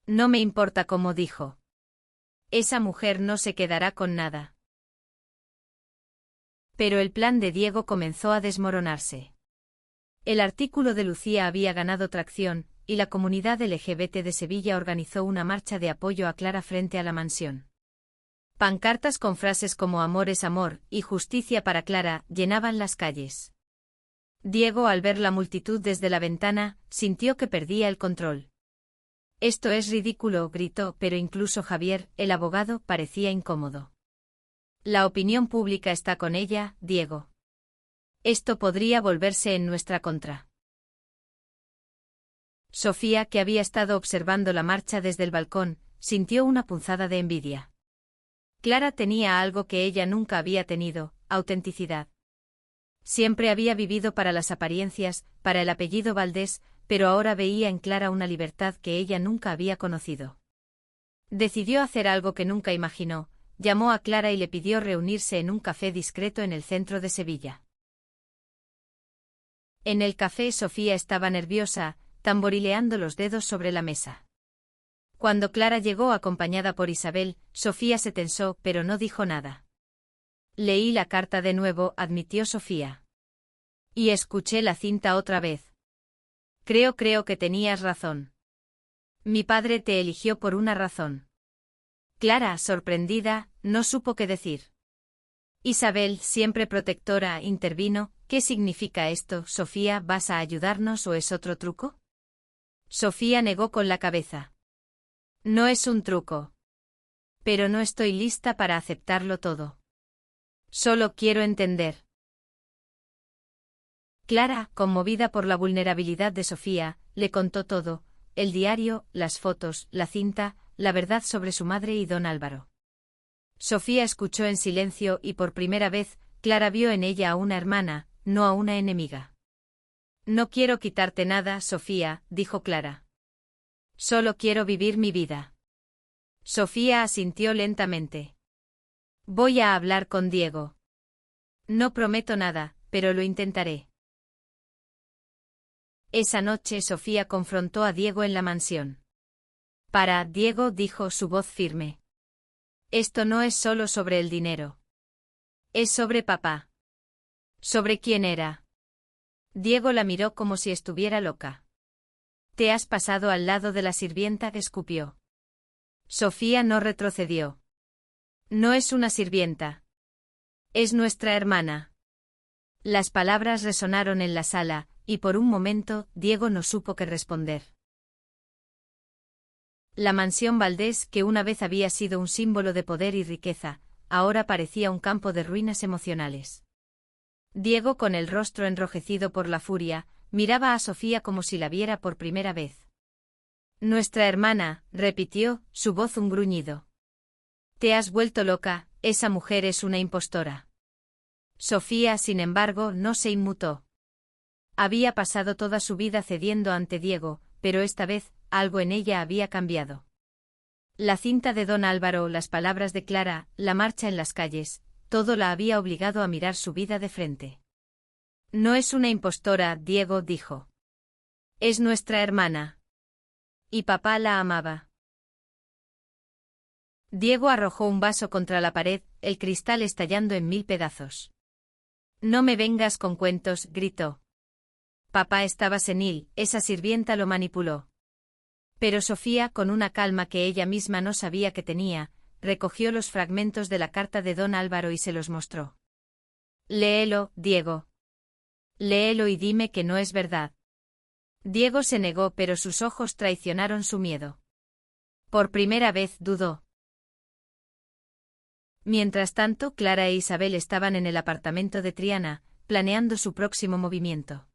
[SPEAKER 1] No me importa cómo dijo. Esa mujer no se quedará con nada. Pero el plan de Diego comenzó a desmoronarse. El artículo de Lucía había ganado tracción, y la comunidad LGBT de Sevilla organizó una marcha de apoyo a Clara frente a la mansión. Pancartas con frases como amor es amor y justicia para Clara llenaban las calles. Diego, al ver la multitud desde la ventana, sintió que perdía el control. Esto es ridículo, gritó, pero incluso Javier, el abogado, parecía incómodo. La opinión pública está con ella, Diego. Esto podría volverse en nuestra contra. Sofía, que había estado observando la marcha desde el balcón, sintió una punzada de envidia. Clara tenía algo que ella nunca había tenido, autenticidad. Siempre había vivido para las apariencias, para el apellido Valdés, pero ahora veía en Clara una libertad que ella nunca había conocido. Decidió hacer algo que nunca imaginó, llamó a Clara y le pidió reunirse en un café discreto en el centro de Sevilla. En el café Sofía estaba nerviosa, tamborileando los dedos sobre la mesa. Cuando Clara llegó acompañada por Isabel, Sofía se tensó, pero no dijo nada. Leí la carta de nuevo, admitió Sofía. Y escuché la cinta otra vez. Creo que tenías razón. Mi padre te eligió por una razón. Clara, sorprendida, no supo qué decir. Isabel, siempre protectora, intervino. ¿Qué significa esto, Sofía? ¿Vas a ayudarnos o es otro truco? Sofía negó con la cabeza. No es un truco. Pero no estoy lista para aceptarlo todo. Solo quiero entender. Clara, conmovida por la vulnerabilidad de Sofía, le contó todo, el diario, las fotos, la cinta, la verdad sobre su madre y don Álvaro. Sofía escuchó en silencio y por primera vez, Clara vio en ella a una hermana, no a una enemiga. No quiero quitarte nada, Sofía, dijo Clara. Solo quiero vivir mi vida. Sofía asintió lentamente. Voy a hablar con Diego. No prometo nada, pero lo intentaré. Esa noche Sofía confrontó a Diego en la mansión. Para Diego, dijo su voz firme. Esto no es solo sobre el dinero. Es sobre papá. ¿Sobre quién era? Diego la miró como si estuviera loca. Te has pasado al lado de la sirvienta, escupió. Sofía no retrocedió. No es una sirvienta. Es nuestra hermana. Las palabras resonaron en la sala, y por un momento, Diego no supo qué responder. La mansión Valdés, que una vez había sido un símbolo de poder y riqueza, ahora parecía un campo de ruinas emocionales. Diego, con el rostro enrojecido por la furia, miraba a Sofía como si la viera por primera vez. Nuestra hermana, repitió, su voz un gruñido. Te has vuelto loca, esa mujer es una impostora. Sofía, sin embargo, no se inmutó. Había pasado toda su vida cediendo ante Diego, pero esta vez, algo en ella había cambiado. La cinta de don Álvaro, las palabras de Clara, la marcha en las calles, todo la había obligado a mirar su vida de frente. No es una impostora, Diego dijo. Es nuestra hermana. Y papá la amaba. Diego arrojó un vaso contra la pared, el cristal estallando en 1000 pedazos. No me vengas con cuentos, gritó. Papá estaba senil, esa sirvienta lo manipuló. Pero Sofía, con una calma que ella misma no sabía que tenía, recogió los fragmentos de la carta de don Álvaro y se los mostró. Léelo, Diego. Léelo y dime que no es verdad. Diego se negó, pero sus ojos traicionaron su miedo. Por primera vez dudó. Mientras tanto, Clara e Isabel estaban en el apartamento de Triana, planeando su próximo movimiento.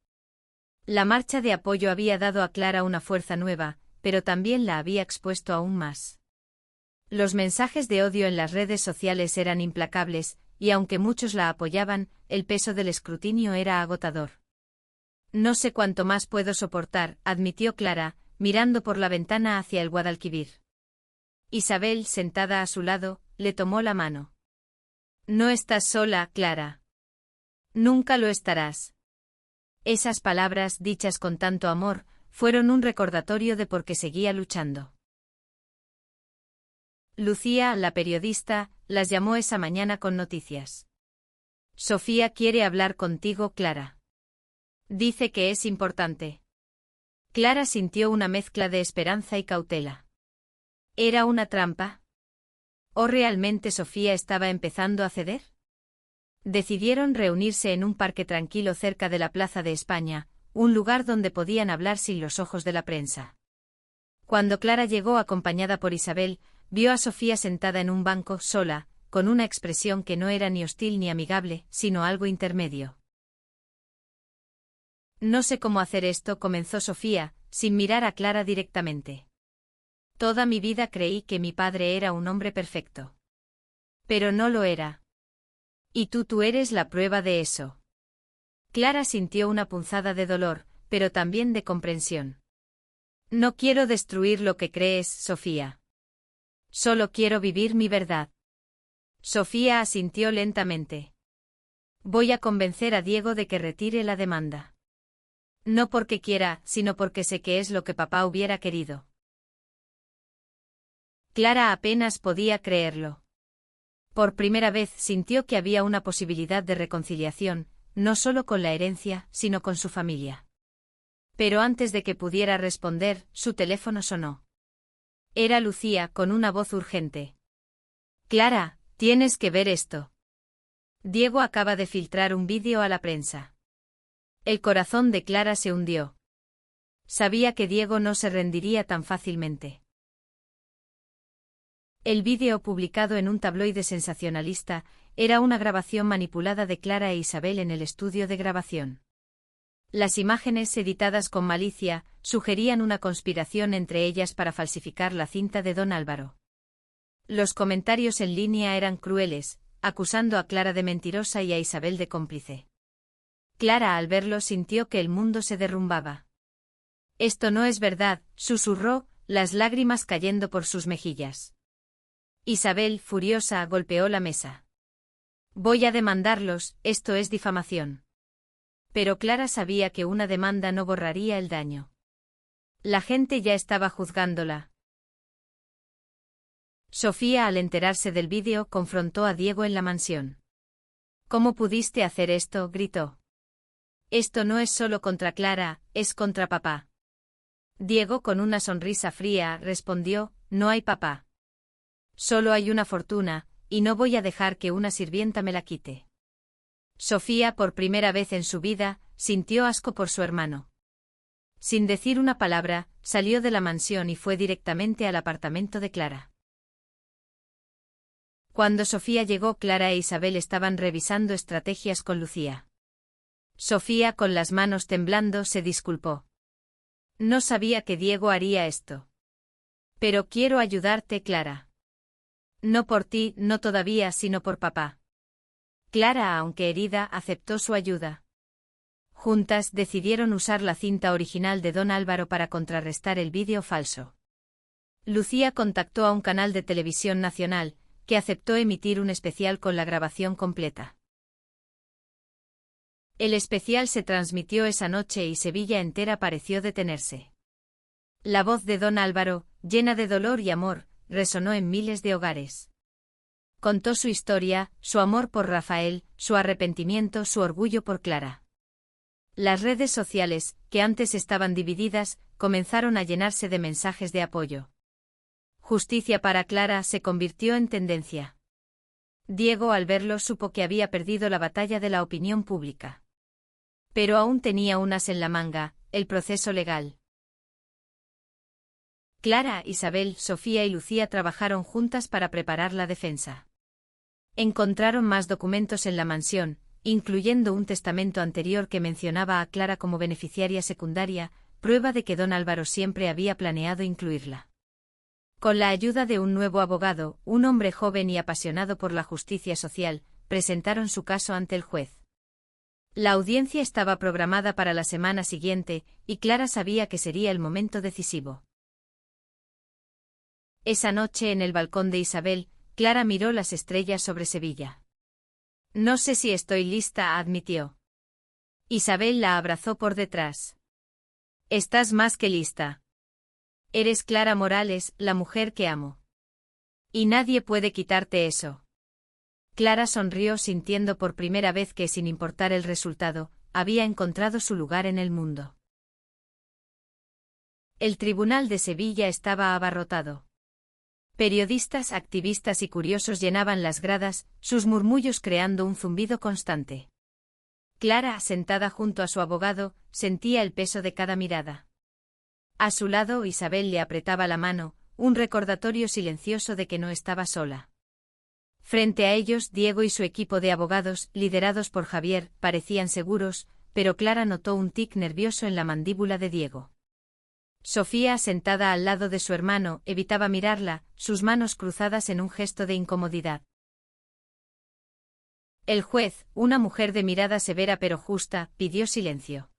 [SPEAKER 1] La marcha de apoyo había dado a Clara una fuerza nueva, pero también la había expuesto aún más. Los mensajes de odio en las redes sociales eran implacables, y aunque muchos la apoyaban, el peso del escrutinio era agotador. No sé cuánto más puedo soportar, admitió Clara, mirando por la ventana hacia el Guadalquivir. Isabel, sentada a su lado, le tomó la mano. No estás sola, Clara. Nunca lo estarás. Esas palabras, dichas con tanto amor, fueron un recordatorio de por qué seguía luchando. Lucía, la periodista, las llamó esa mañana con noticias. Sofía quiere hablar contigo, Clara. Dice que es importante. Clara sintió una mezcla de esperanza y cautela. ¿Era una trampa? ¿O realmente Sofía estaba empezando a ceder? Decidieron reunirse en un parque tranquilo cerca de la Plaza de España, un lugar donde podían hablar sin los ojos de la prensa. Cuando Clara llegó acompañada por Isabel, vio a Sofía sentada en un banco, sola, con una expresión que no era ni hostil ni amigable, sino algo intermedio. No sé cómo hacer esto, comenzó Sofía, sin mirar a Clara directamente. Toda mi vida creí que mi padre era un hombre perfecto. Pero no lo era. Y tú eres la prueba de eso. Clara sintió una punzada de dolor, pero también de comprensión. No quiero destruir lo que crees, Sofía. Solo quiero vivir mi verdad. Sofía asintió lentamente. Voy a convencer a Diego de que retire la demanda. No porque quiera, sino porque sé que es lo que papá hubiera querido. Clara apenas podía creerlo. Por primera vez sintió que había una posibilidad de reconciliación, no solo con la herencia, sino con su familia. Pero antes de que pudiera responder, su teléfono sonó. Era Lucía, con una voz urgente. Clara, tienes que ver esto. Diego acaba de filtrar un vídeo a la prensa. El corazón de Clara se hundió. Sabía que Diego no se rendiría tan fácilmente. El vídeo, publicado en un tabloide sensacionalista, era una grabación manipulada de Clara e Isabel en el estudio de grabación. Las imágenes, editadas con malicia, sugerían una conspiración entre ellas para falsificar la cinta de don Álvaro. Los comentarios en línea eran crueles, acusando a Clara de mentirosa y a Isabel de cómplice. Clara, al verlo, sintió que el mundo se derrumbaba. Esto no es verdad, susurró, las lágrimas cayendo por sus mejillas. Isabel, furiosa, golpeó la mesa. Voy a demandarlos, esto es difamación. Pero Clara sabía que una demanda no borraría el daño. La gente ya estaba juzgándola. Sofía, al enterarse del vídeo, confrontó a Diego en la mansión. ¿Cómo pudiste hacer esto?, gritó. Esto no es solo contra Clara, es contra papá. Diego, con una sonrisa fría, respondió, no hay papá. Solo hay una fortuna, y no voy a dejar que una sirvienta me la quite. Sofía, por primera vez en su vida, sintió asco por su hermano. Sin decir una palabra, salió de la mansión y fue directamente al apartamento de Clara. Cuando Sofía llegó, Clara e Isabel estaban revisando estrategias con Lucía. Sofía, con las manos temblando, se disculpó. No sabía que Diego haría esto. Pero quiero ayudarte, Clara. No por ti, no todavía, sino por papá. Clara, aunque herida, aceptó su ayuda. Juntas decidieron usar la cinta original de Don Álvaro para contrarrestar el vídeo falso. Lucía contactó a un canal de televisión nacional, que aceptó emitir un especial con la grabación completa. El especial se transmitió esa noche y Sevilla entera pareció detenerse. La voz de Don Álvaro, llena de dolor y amor, resonó en miles de hogares. Contó su historia, su amor por Rafael, su arrepentimiento, su orgullo por Clara. Las redes sociales, que antes estaban divididas, comenzaron a llenarse de mensajes de apoyo. Justicia para Clara se convirtió en tendencia. Diego, al verlo, supo que había perdido la batalla de la opinión pública. Pero aún tenía un as en la manga: el proceso legal. Clara, Isabel, Sofía y Lucía trabajaron juntas para preparar la defensa. Encontraron más documentos en la mansión, incluyendo un testamento anterior que mencionaba a Clara como beneficiaria secundaria, prueba de que Don Álvaro siempre había planeado incluirla. Con la ayuda de un nuevo abogado, un hombre joven y apasionado por la justicia social, presentaron su caso ante el juez. La audiencia estaba programada para la semana siguiente, y Clara sabía que sería el momento decisivo. Esa noche, en el balcón de Isabel, Clara miró las estrellas sobre Sevilla. No sé si estoy lista, admitió. Isabel la abrazó por detrás. Estás más que lista. Eres Clara Morales, la mujer que amo. Y nadie puede quitarte eso. Clara sonrió, sintiendo por primera vez que, sin importar el resultado, había encontrado su lugar en el mundo. El tribunal de Sevilla estaba abarrotado. Periodistas, activistas y curiosos llenaban las gradas, sus murmullos creando un zumbido constante. Clara, sentada junto a su abogado, sentía el peso de cada mirada. A su lado, Isabel le apretaba la mano, un recordatorio silencioso de que no estaba sola. Frente a ellos, Diego y su equipo de abogados, liderados por Javier, parecían seguros, pero Clara notó un tic nervioso en la mandíbula de Diego. Sofía, sentada al lado de su hermano, evitaba mirarla, sus manos cruzadas en un gesto de incomodidad. El juez, una mujer de mirada severa pero justa, pidió silencio.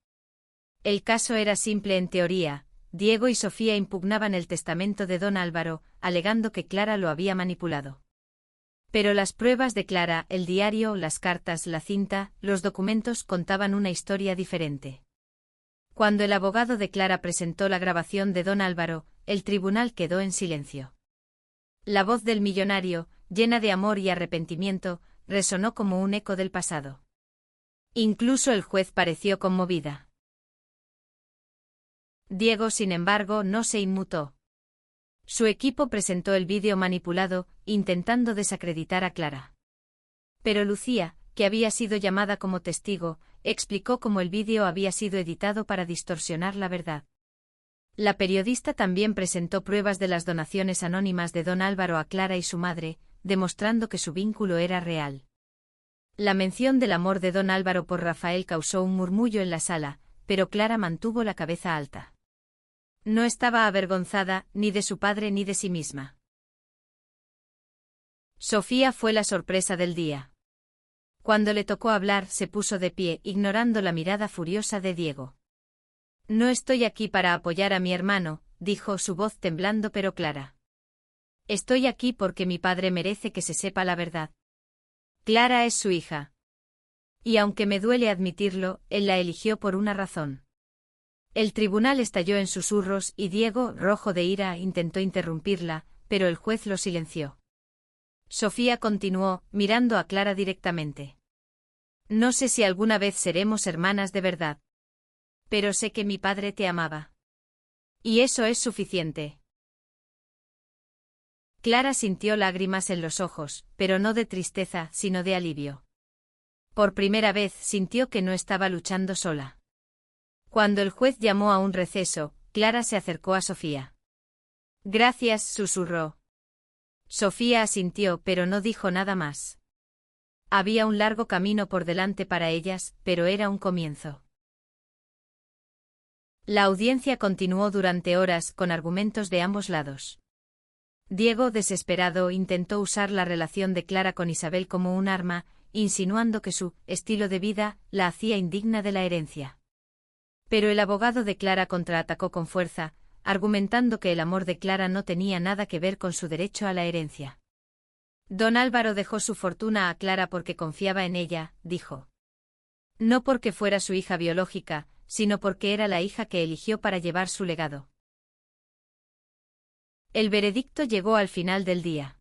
[SPEAKER 1] El caso era simple en teoría: Diego y Sofía impugnaban el testamento de Don Álvaro, alegando que Clara lo había manipulado. Pero las pruebas de Clara, el diario, las cartas, la cinta, los documentos contaban una historia diferente. Cuando el abogado de Clara presentó la grabación de Don Álvaro, el tribunal quedó en silencio. La voz del millonario, llena de amor y arrepentimiento, resonó como un eco del pasado. Incluso el juez pareció conmovida. Diego, sin embargo, no se inmutó. Su equipo presentó el vídeo manipulado, intentando desacreditar a Clara. Pero Lucía, que había sido llamada como testigo, explicó cómo el vídeo había sido editado para distorsionar la verdad. La periodista también presentó pruebas de las donaciones anónimas de Don Álvaro a Clara y su madre, demostrando que su vínculo era real. La mención del amor de Don Álvaro por Rafael causó un murmullo en la sala, pero Clara mantuvo la cabeza alta. No estaba avergonzada, ni de su padre ni de sí misma. Sofía fue la sorpresa del día. Cuando le tocó hablar, se puso de pie, ignorando la mirada furiosa de Diego. No estoy aquí para apoyar a mi hermano, dijo, su voz temblando pero clara. Estoy aquí porque mi padre merece que se sepa la verdad. Clara es su hija. Y aunque me duele admitirlo, él la eligió por una razón. El tribunal estalló en susurros y Diego, rojo de ira, intentó interrumpirla, pero el juez lo silenció. Sofía continuó, mirando a Clara directamente. No sé si alguna vez seremos hermanas de verdad. Pero sé que mi padre te amaba. Y eso es suficiente. Clara sintió lágrimas en los ojos, pero no de tristeza, sino de alivio. Por primera vez sintió que no estaba luchando sola. Cuando el juez llamó a un receso, Clara se acercó a Sofía. «Gracias», susurró. Sofía asintió, pero no dijo nada más. Había un largo camino por delante para ellas, pero era un comienzo. La audiencia continuó durante horas, con argumentos de ambos lados. Diego, desesperado, intentó usar la relación de Clara con Isabel como un arma, insinuando que su estilo de vida la hacía indigna de la herencia. Pero el abogado de Clara contraatacó con fuerza, argumentando que el amor de Clara no tenía nada que ver con su derecho a la herencia. Don Álvaro dejó su fortuna a Clara porque confiaba en ella, dijo. No porque fuera su hija biológica, sino porque era la hija que eligió para llevar su legado. El veredicto llegó al final del día.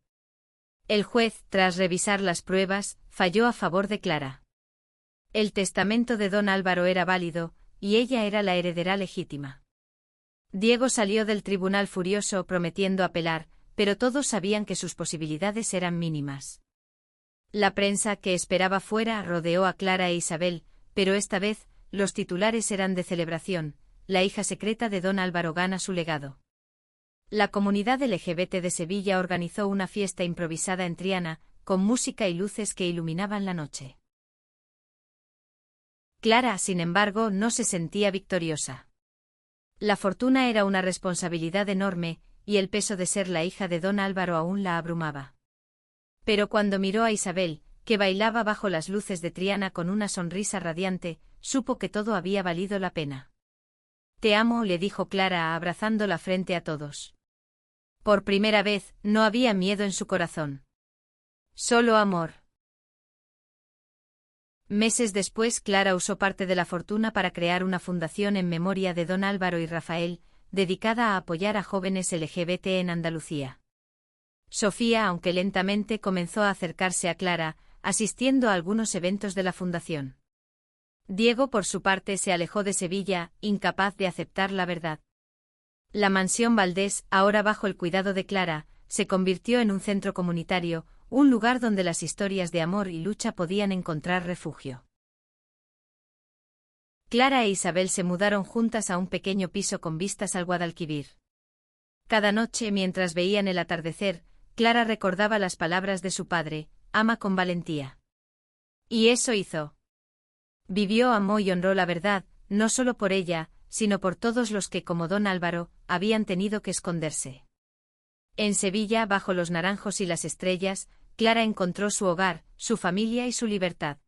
[SPEAKER 1] El juez, tras revisar las pruebas, falló a favor de Clara. El testamento de don Álvaro era válido, y ella era la heredera legítima. Diego salió del tribunal furioso prometiendo apelar, pero todos sabían que sus posibilidades eran mínimas. La prensa que esperaba fuera rodeó a Clara e Isabel, pero esta vez, los titulares eran de celebración: la hija secreta de don Álvaro gana su legado. La comunidad LGBT de Sevilla organizó una fiesta improvisada en Triana, con música y luces que iluminaban la noche. Clara, sin embargo, no se sentía victoriosa. La fortuna era una responsabilidad enorme, y el peso de ser la hija de don Álvaro aún la abrumaba. Pero cuando miró a Isabel, que bailaba bajo las luces de Triana con una sonrisa radiante, supo que todo había valido la pena. «Te amo», le dijo Clara abrazándola frente a todos. Por primera vez, no había miedo en su corazón. Solo amor. Meses después, Clara usó parte de la fortuna para crear una fundación en memoria de don Álvaro y Rafael, dedicada a apoyar a jóvenes LGBT en Andalucía. Sofía, aunque lentamente, comenzó a acercarse a Clara, asistiendo a algunos eventos de la fundación. Diego, por su parte, se alejó de Sevilla, incapaz de aceptar la verdad. La mansión Valdés, ahora bajo el cuidado de Clara, se convirtió en un centro comunitario, un lugar donde las historias de amor y lucha podían encontrar refugio. Clara e Isabel se mudaron juntas a un pequeño piso con vistas al Guadalquivir. Cada noche, mientras veían el atardecer, Clara recordaba las palabras de su padre: ama con valentía. Y eso hizo. Vivió, amó y honró la verdad, no solo por ella, sino por todos los que, como don Álvaro, habían tenido que esconderse. En Sevilla, bajo los naranjos y las estrellas, Clara encontró su hogar, su familia y su libertad.